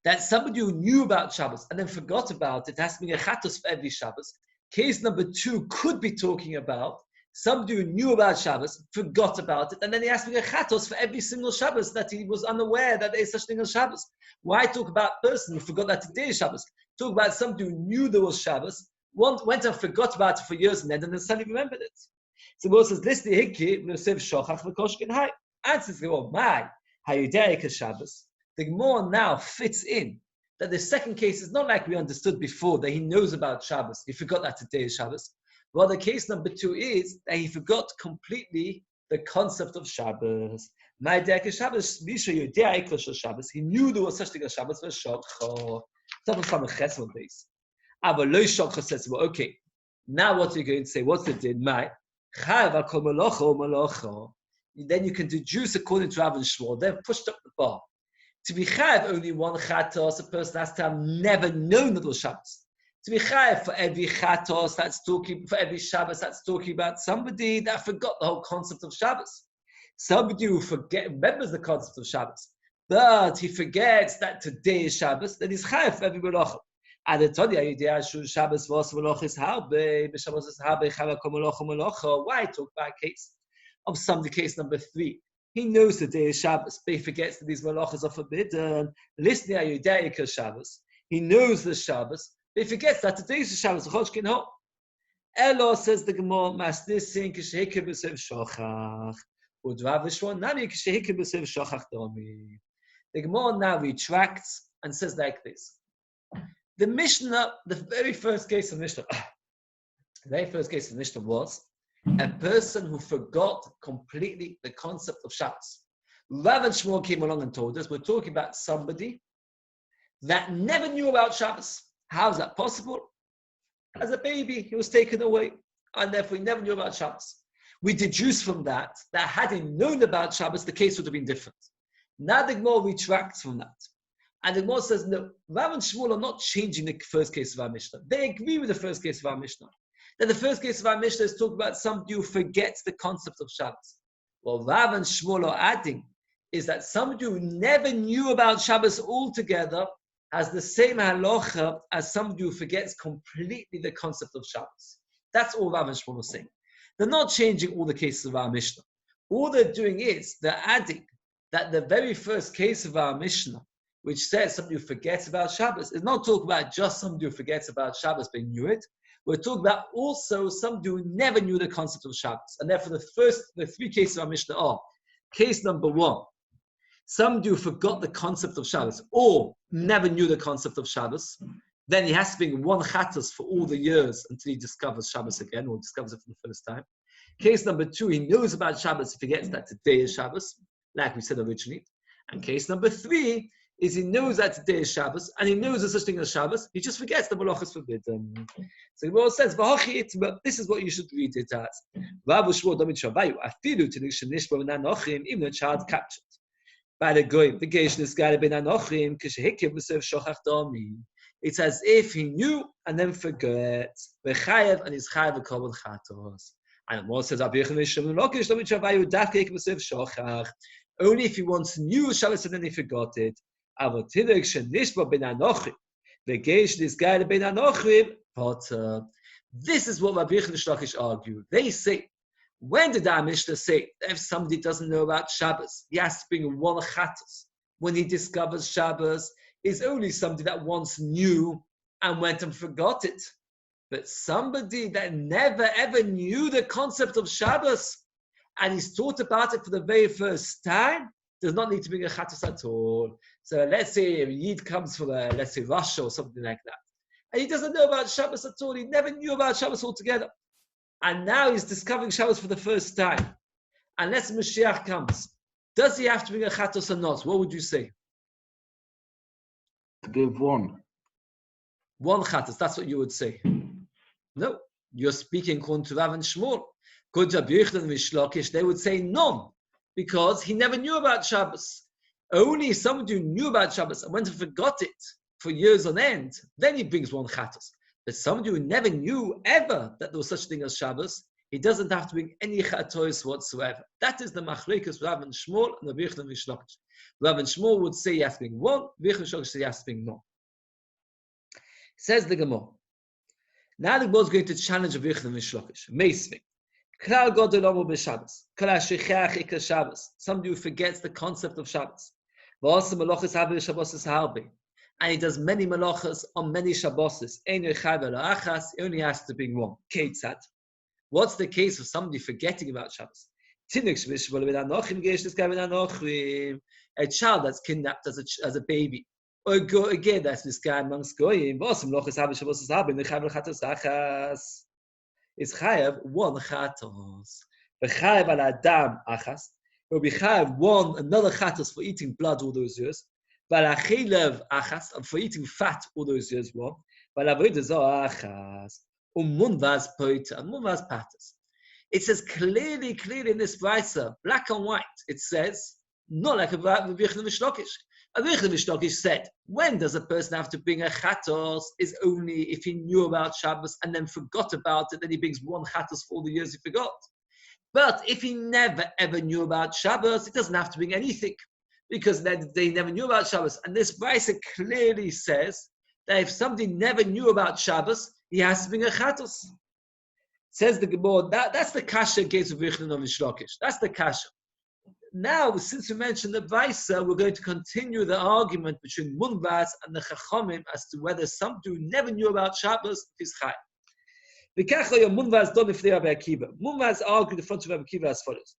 that somebody who knew about Shabbos and then forgot about it has to be a chatos for every Shabbos. Case number 2 could be talking about somebody who knew about Shabbos, forgot about it, and then he has to be a chatos for every single Shabbos that he was unaware that there is such thing as Shabbos. Why talk about a person who forgot that today is Shabbos? Talk about somebody who knew there was Shabbos, went and forgot about it for years and then suddenly remembered it. So Moses says, "Listen, hikki v'sev shochach v'koshkin hai." Answers the Gemara, "My hayudeik Shabbos." The Gemara now fits in that the second case is not like we understood before that he knows about Shabbos. He forgot that today is Shabbos. Well, the case number 2 is that he forgot completely the concept of Shabbos. My hayudeik Shabbos, misha yudeik Shabbos. He knew there was such thing as Shabbos. V'shokcha. Double sum chesed base. Aber lo shokcha says, well, okay. Now what are you going to say? What's the din? My then you can deduce according to Rav and Shmuel. They've pushed up the bar. To be chayav only 1 chatos, a person has to have never known that it was Shabbos. To be chayav for every chatos, that's talking for every Shabbos, that's talking about somebody that forgot the whole concept of Shabbos. Somebody who remembers the concept of Shabbos, but he forgets that today is Shabbos, then he's chayav for every melacha. And the Tanya idea Shabbos was Malachis Harbe, Shabbos is Harbe, Chavak Malacha. Why talk about a case of somebody, case number 3? He knows the day is Shabbos, but he forgets that these malachas are forbidden. Listening to Yudaika Shabbos, he knows the Shabbos, but he forgets that today is the Shabbos. Choshkin ho. Elo says the Gemara, Masnisin Kishehike B'Sev Shochach. Udrav Vishwan Nami Kishehike B'Sev Shochach Domi. The Gemara now retracts and says like this. The Mishnah, the very first case of Mishnah was a person who forgot completely the concept of Shabbos. Rav and Shmuel came along and told us, we're talking about somebody that never knew about Shabbos. How is that possible? As a baby, he was taken away, and therefore he never knew about Shabbos. We deduce from that had he known about Shabbos, the case would have been different. Now the Gemara retracts from that. And the Gemara says, no, Rav and Shmuel are not changing the first case of our Mishnah. They agree with the first case of our Mishnah. That the first case of our Mishnah is talking about somebody who forgets the concept of Shabbos. What Rav and Shmuel are adding is that somebody who never knew about Shabbos altogether has the same halacha as somebody who forgets completely the concept of Shabbos. That's all Rav and Shmuel are saying. They're not changing all the cases of our Mishnah. All they're doing is they're adding that the very first case of our Mishnah, which says somebody who forgets about Shabbos, is not talking about just somebody who forgets about Shabbos but knew it. We're talking about also somebody who never knew the concept of Shabbos. And therefore the 3 cases of our Mishnah are, case number 1, somebody who forgot the concept of Shabbos or never knew the concept of Shabbos, then he has to bring 1 chatos for all the years until he discovers Shabbos again, or discovers it for the first time. Case number 2, he knows about Shabbos, he forgets that today is Shabbos, like we said originally. And case number 3 is he knows that today is Shabbos, and he knows there's such thing as Shabbos, he just forgets the malach is forbidden. So the Gemara says, but this is what you should read it as. Even a child captured by the goyim, the geishnis gale ben anochim, kishehikim b'sev shochach domi. It's as if he knew and then forgets. V'chayev and he's chayev v'kol chatos. And the Gemara says, only if he once knew Shabbos and then he forgot it. This is what Rabbi Yehuda argued. They say, when did our Mishnah say if somebody doesn't know about Shabbos, he has to bring 1 chatos? When he discovers Shabbos, is only somebody that once knew and went and forgot it. But somebody that never ever knew the concept of Shabbos and he's taught about it for the very first time, does not need to bring a chatos at all. So let's say a Yid comes from, let's say, Russia or something like that. And he doesn't know about Shabbos at all. He never knew about Shabbos altogether. And now he's discovering Shabbos for the first time. Unless Mashiach comes, does he have to bring a chatos or not? What would you say? To give one. One chatas, that's what you would say. No, you're speaking according to Rav and Shmuel. According to Rabbi Yochanan and Rish Lakish, they would say none, because he never knew about Shabbos. Only somebody who knew about Shabbos and went and forgot it for years on end, then he brings one chatas. But somebody who never knew ever that there was such a thing as Shabbos, he doesn't have to bring any chatos whatsoever. That is the machlekes Rav and Shmuel and Rabbi Yochanan and Rish Lakish. Rav and Shmuel would say he has to bring one, Rabbi Yochanan and Rish Lakish say he has to bring none. Says the Gemara. Now the Gemara is going to challenge Rabbi Yochanan and Rish Lakish. Meisving. Klal Gadol Omer b'Shabbos. Kol ha'shechach ikar Shabbos. Somebody who forgets the concept of Shabbos. V'asa malachas habe Shabbos harbe. And he does many malachas on many Shabbos. Ein yochai v'lo achas. He only has to bring one. Keitzad. What's the case of somebody forgetting about Shabbos? Tinuk shvishvol v'nanochim geish this guy v'nanochim. A child that's kidnapped as a baby. Or again, that's this guy amongst goyim. V'asa malachas habe Shabbos harbe. Ein yochai v'lo chatos achas. Is chayav one chatos. V'chayav al adam achas. Will be chayav another chatos for eating blood all those years. V'alachilev achas, for eating fat all those years. One. V'alavodah zo achas. Munvaz poita. Munvaz patas. It says clearly in this brisa, black and white. It says not like about Rabbi Yochanan and Rish Lakish. Rabbi Yochanan and Rish Lakish said, when does a person have to bring a chatos? Is only if he knew about Shabbos and then forgot about it, then he brings one chatos for all the years he forgot. But if he never ever knew about Shabbos, he doesn't have to bring anything, because they never knew about Shabbos. And this brisa clearly says that if somebody never knew about Shabbos, he has to bring a chatos. Says the Gemara, that's the kasha against Rabbi Yochanan and Rish Lakish. That's the kasha. Now, since we mentioned the Vaisa, we're going to continue the argument between Munvaz and the Chachamim as to whether somebody who never knew about Shabbos is Chai. Munvaz argued in front of Rabbi Akiva as follows.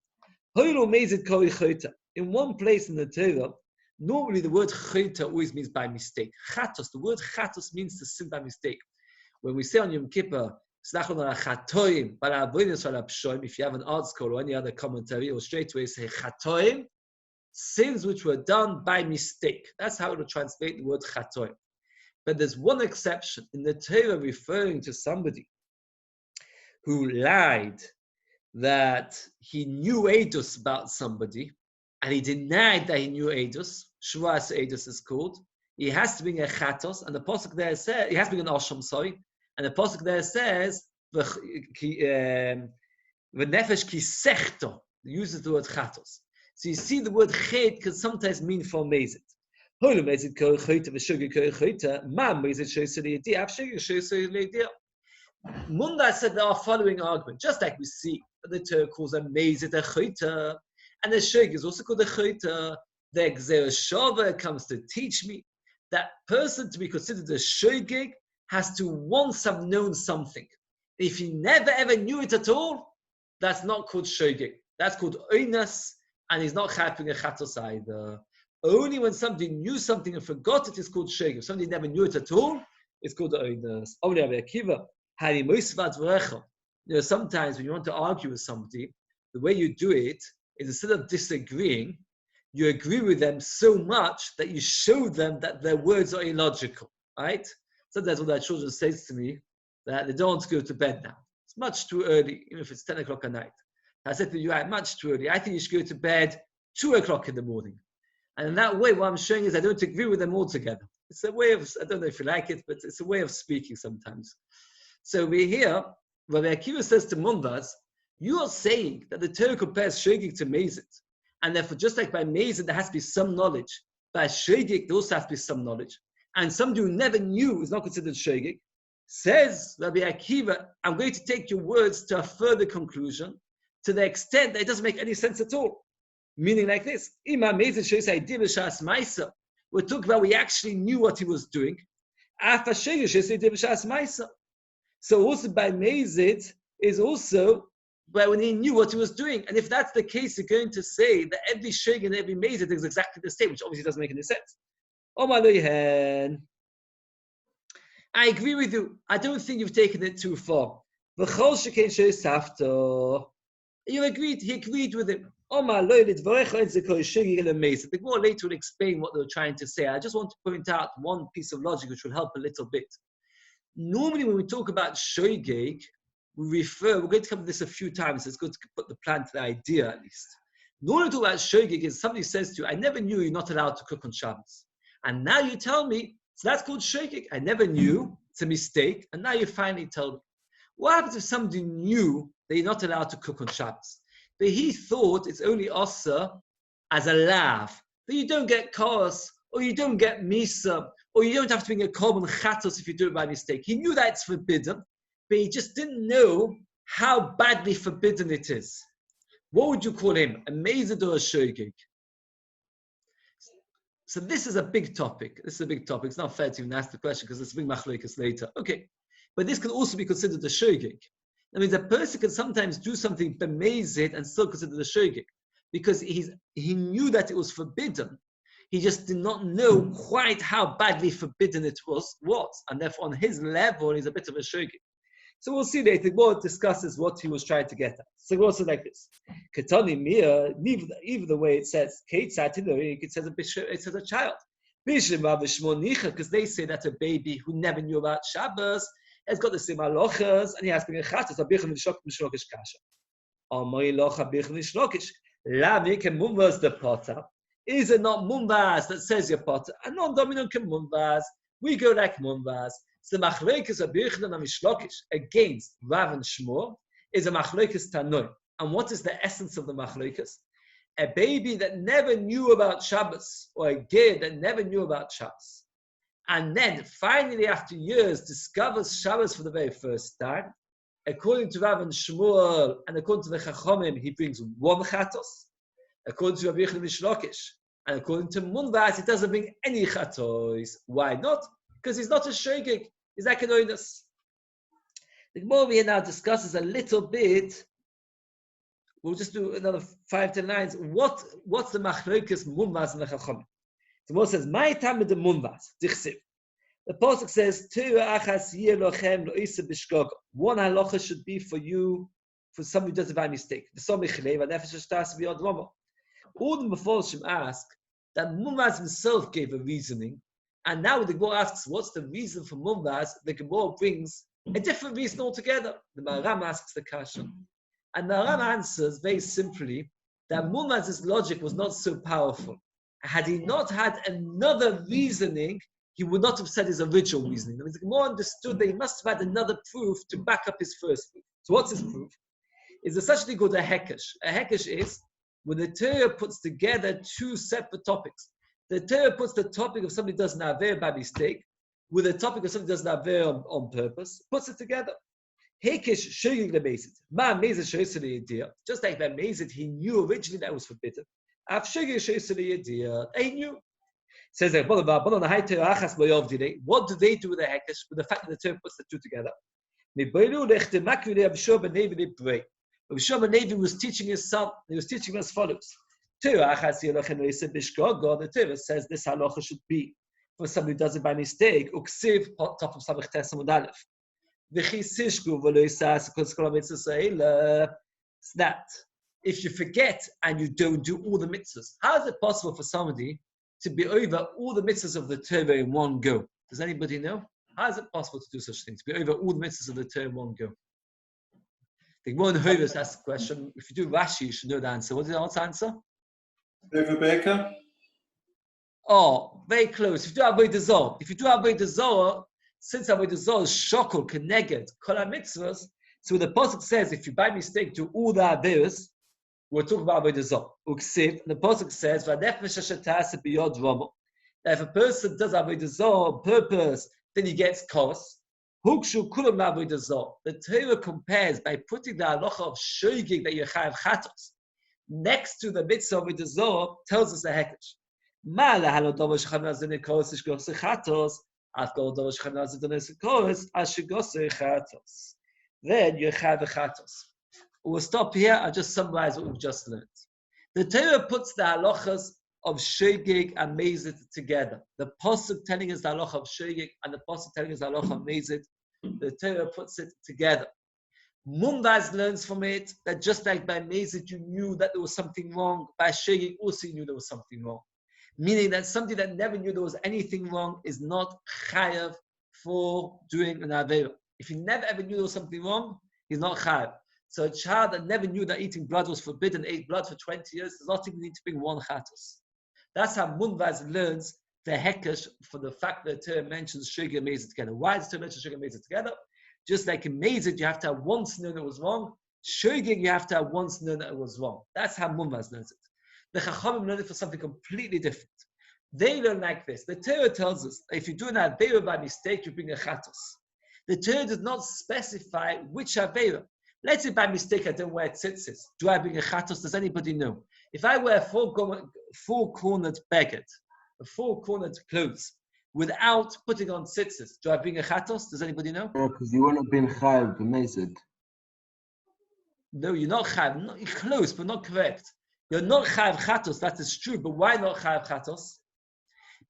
In one place in the Torah, normally the word chayta always means by mistake. Chatos, the word chatos means to sin by mistake. When we say on Yom Kippur, if you have an article or any other commentary, or straight away say chatoim, sins which were done by mistake. That's how it will translate the word chatoim. But there's one exception in the Torah referring to somebody who lied that he knew edus about somebody, and he denied that he knew edus. Shvuas edus is called. He has to bring a chatos, and the pasuk there says he has to bring an asham. Sorry. And the pasuk there says, "V'nefesh ki sechto," uses the word chatos. So you see, the word chet can sometimes mean for mezit. Munda said there are following argument, just like we see that the Torah calls a mezit a cheta, and the shogeg is also called a cheta. The Gzera Shava comes to teach me that person to be considered a shogeg has to once have known something. If he never ever knew it at all, that's not called shogeg. That's called oinas, and he's not chaying a chatos either. Only when somebody knew something and forgot it is called shogeg. If somebody never knew it at all, it's called oinas. Only Rabbi Akiva, sometimes when you want to argue with somebody, the way you do it is instead of disagreeing, you agree with them so much that you show them that their words are illogical, right? Sometimes one of our children says to me that they don't want to go to bed now. It's much too early, even if it's 10 o'clock at night. I said to you, much too early. I think you should go to bed 2 o'clock in the morning. And in that way, what I'm showing is I don't agree with them altogether. It's a way of, I don't know if you like it, but it's a way of speaking sometimes. So we hear, Rabbi Akiva says to Munvaz, you are saying that the Torah compares shogeg to mezit. And therefore, just like by mezit, there has to be some knowledge. By shogeg, there also has to be some knowledge. And somebody who never knew is not considered shogeg. Says Rabbi Akiva, I'm going to take your words to a further conclusion, to the extent that it doesn't make any sense at all. Meaning like this, we're talking about we actually knew what he was doing. So also by mezit is also by when he knew what he was doing. And if that's the case, you're going to say that every shogeg and every mezit is exactly the same, which obviously doesn't make any sense. I agree with you. I don't think you've taken it too far. You agreed. He agreed with him. The more later will explain what they were trying to say. I just want to point out one piece of logic which will help a little bit. Normally, when we talk about shogeg, we're going to cover this a few times. It's good to put the plan to the idea at least. Normally, talk about shogeg is somebody says to you, I never knew you're not allowed to cook on Shabbos. And now you tell me, so that's called shogeg. I never knew, it's a mistake. And now you finally tell me. What happens if somebody knew that you're not allowed to cook on Shabbos? But he thought it's only asa as a lav, that you don't get kos, or you don't get misa, or you don't have to bring a korban chatos if you do it by mistake. He knew that it's forbidden, but he just didn't know how badly forbidden it is. What would you call him? A mezid or a shogeg? So this is a big topic. It's not fair to even ask the question because it's a big machlokes later. Okay. But this can also be considered a shogeg. That means a person can sometimes do something b'mezid and still consider the shogeg because he knew that it was forbidden. He just did not know quite how badly forbidden it was, and therefore on his level he's a bit of a shogeg. So we'll see later. The Gemara discusses what he was trying to get at. So it goes like this: Katani Mia, even the way it says, it says a child. Because they say that a baby who never knew about Shabbos has got the same halachas, and he has to be a chatas. The potter. Is it not mumbas that says your potter? And non-dominant can mumbas. We go like mumbas. So the machlokes of Birchnan and Mishlokish against Rav and Shmuel is a machlokes tanoi. And what is the essence of the machlokes? A baby that never knew about Shabbos, or a ger that never knew about Shabbos, and then finally after years discovers Shabbos for the very first time. According to Rav and Shmuel and according to the Chachomim, he brings one chatos. According to Rabbi Yochanan Mishlokish and according to Mundas, he doesn't bring any chatos. Why not? Because he's not a shogeg. He's like an oinus. The Gemara here now discusses a little bit. We'll just do another 5 to 10 lines. What's the machlokes munvas and the chachomim? The Gemara says, "My time with the munvas." Dichsiv. The pasuk says, one halacha should be for you, for somebody who does it by mistake. All the Meforshim ask that Munvaz himself gave a reasoning, and now the Gemara asks, what's the reason for Munvaz? The Gemara brings a different reason altogether. The Maharam asks the question. And the Maharam answers very simply that Munvaz's logic was not so powerful. Had he not had another reasoning, he would not have said his original reasoning. That means the Gemara understood that he must have had another proof to back up his first proof. So what's his proof? Is there such a thing called a hekesh? A hekesh is when the Torah puts together two separate topics. The Torah puts the topic of somebody does an aver by mistake with the topic of somebody does an aver on purpose, puts it together. Hekesh shogeg lebezid. Ma mezid shoyser liyediyah. Just like by mezid, he knew originally that was forbidden. Av shogeg shoyser liyediyah. He knew. Says that what do they do with the hekesh? With the fact that the Torah puts the two together. Rabbi Shimon ben Levi was teaching his son. He was teaching him as follows: the Torah says this halacha should be for somebody who does it by mistake. Uksiv top of Samech Tes Amud Aleph. It's that if you forget and you don't do all the mitzvahs, how is it possible for somebody to be over all the mitzvahs of the Torah in one go? Does anybody know? How is it possible to do such things? To be over all the mitzvahs of the Torah in one go? The Gemara in Hovers asks the question. If you do Rashi, you should know the answer. What is the answer? Over Baker. Oh, very close. If you do Avodah Zarah, since Avodah Zarah is shokol keneged kol mitzvahs, so the pasuk says if you by mistake do all the averos, we're talking about Avodah Zarah. Uksiv, the pasuk says v'nefesh asher biyod ramo. That if a person does Avodah Zarah on purpose, then he gets kos. Hukshu kulam Avodah Zarah. The Torah compares by putting the halacha of shogeg that you have chatos next to the mitzvah of Avodah Zarah, tells us a hekesh. Then you have a chatos. We'll stop here and just summarize what we've just learned. The Torah puts the halachas of shogeg and mezid together. The pasuk telling us the halacha of shogeg and the pasuk telling us the halacha of mezid. The Torah puts it together. Munvaz learns from it that just like by Mezid you knew that there was something wrong, by Shegig also you knew there was something wrong. Meaning that somebody that never knew there was anything wrong is not chayav for doing an Aveira. If he never ever knew there was something wrong, he's not chayav. So a child that never knew that eating blood was forbidden, ate blood for 20 years, does not even need to bring one chatos. That's how Munvaz learns the hekesh for the fact that the Torah mentions Shegig and Mezid together. Why does the Torah mention Shegig and Mezid together? Just like in Mezid, you have to have one sneer that was wrong. Shogig, you have to have one sneer that was wrong. That's how Munvaz learns it. The Chachamim learn it for something completely different. They learn like this. The Torah tells us that if you do an Aveira by mistake, you bring a Chatos. The Torah does not specify which Aveira. Let's say by mistake I don't wear tzitzis. Do I bring a Chatos? Does anybody know? If I wear four-cornered baguette, a four-cornered clothes, without putting on tzitzis, do I bring a chatos? Does anybody know? No, because you wouldn't have been chayav b'mezid. No, you're not chayav. You're close, but not correct. You're not chayav chatos. That is true, but why not chayav chatos?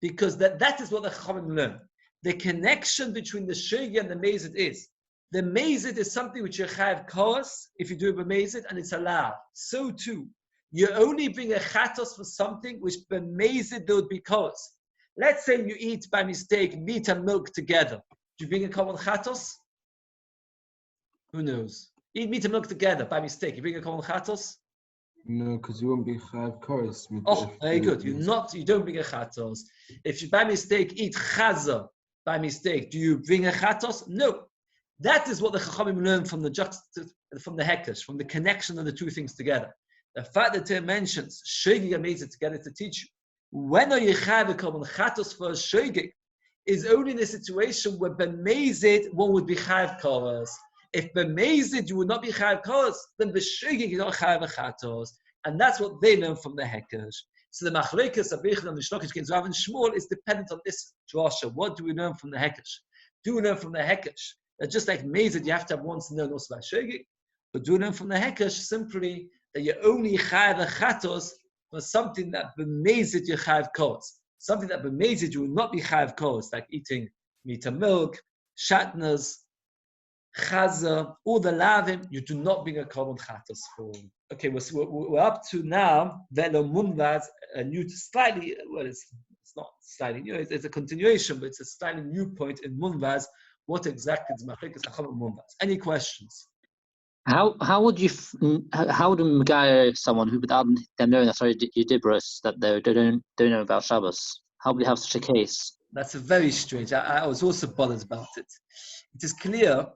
Because that is what the Chachamim learn. The connection between the shogeg and the mezid is the mezid is something which you chayav kos if you do it b'mezid, and it's allowed. So too, you only bring a chatos for something which b'mezid there would be kos. Let's say you eat by mistake meat and milk together. Do you bring a common chatos? Who knows? Eat meat and milk together by mistake. You bring a common chatos? No, because you won't be chayav kos. Oh, very good. You don't bring a chatos. If you by mistake eat chaza by mistake, do you bring a chatos? No. That is what the Chachamim learn from the hekesh, from the connection of the two things together. The fact that it mentions shogeg and mezid together to teach you. When are you chayav a common chatos for a shogeg is only in a situation where b'mezid one would be chayav kos. If b'mezid you would not be chayav kos, then b'shogeg you're not chayav a chatos, and that's what they learn from the hekesh. So the machlekes of Bechel and the Shlokish Kins Rav and Shmuel is dependent on this drasha. What do we learn from the hekesh? Do we learn from the hekesh that just like mezid you have to have one to learn also by shogeg, but do we learn from the hekesh simply that you only chayav a chatos for something that b'mezid you chayav kos, something that b'mezid you will not be chayav kos, like eating meat and milk, shatnas, chaza, all the lavim, you do not bring a common chatos for. Okay, we're up to now velo munvaz, a new slightly, well, it's not slightly new, it's a continuation, but it's a slightly new point in munvaz. What exactly is machlekes hacham munvaz? Any questions? How would a guy, someone who without them knowing that's Yidibris, that they don't know about Shabbos, how would you have such a case? That's a very strange. I was also bothered about it. It is clear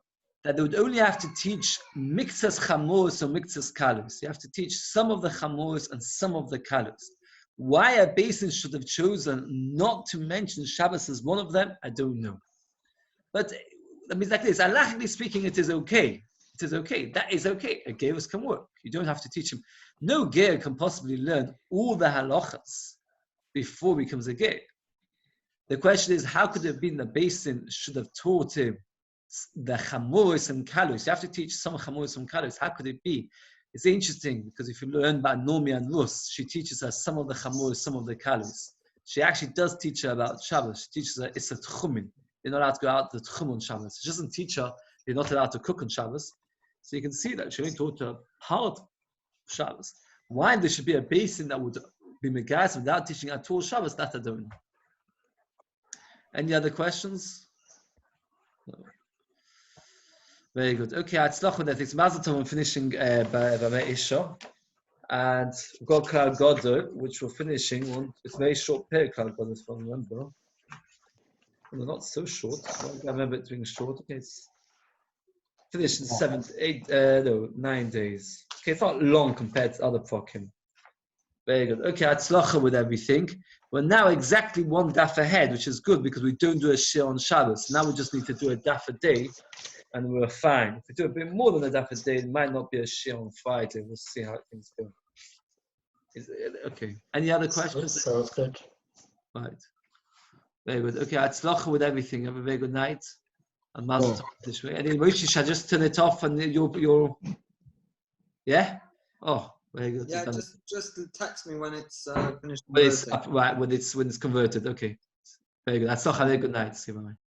that they would only have to teach mixas chamos or mixas kalus. You have to teach some of the chamos and some of the kalus. Why a basin should have chosen not to mention Shabbos as one of them, I don't know. But that means like this. Halachically speaking, it is okay. It is okay. That is okay. A gerus can work. You don't have to teach him. No ger can possibly learn all the halachas before he becomes a ger. The question is, how could it have been the basin should have taught him the chamoris and kalus? You have to teach some chamoris and kalus. How could it be? It's interesting because if you learn about Nomi and Rus, she teaches us some of the chamoris, some of the kalus. She actually does teach her about Shabbos. She teaches her it's a tchumin. You're not allowed to go out the tchum on Shabbos. She doesn't teach her you're not allowed to cook on Shabbos. So you can see that she only taught her part of Shabbos. Why there should be a basin that would be megas without teaching at all Shabbos, that I don't know. Any other questions? No. Very good. Okay, Hatzlach with that. It's Mazel Tov. I'm finishing by Isha. And we've got Klal Gadol, which we're finishing on. It's a very short period, Klal Gadol, if I remember. Well, not so short. I remember it being short. Okay, it's finished in 9 days. Okay, it's not long compared to other prokim. Very good. Okay, Hatzlacha with everything. We're now exactly one daf ahead, which is good because we don't do a shiur on Shabbos. Now we just need to do a daf a day, and we're fine. If we do a bit more than a daf a day, it might not be a shiur on Friday. We'll see how things go. Okay. Any other questions? Sounds good. Right. Very good. Okay, Hatzlacha with everything. Have a very good night. And Mazel Tov this way. And Moshe, shall I just turn it off and you'll yeah? Oh, very good. Yeah, just text me when it's finished. When it's up, right, when it's converted. Okay. Very good. Hatzlacha, very good night. See you. Bye.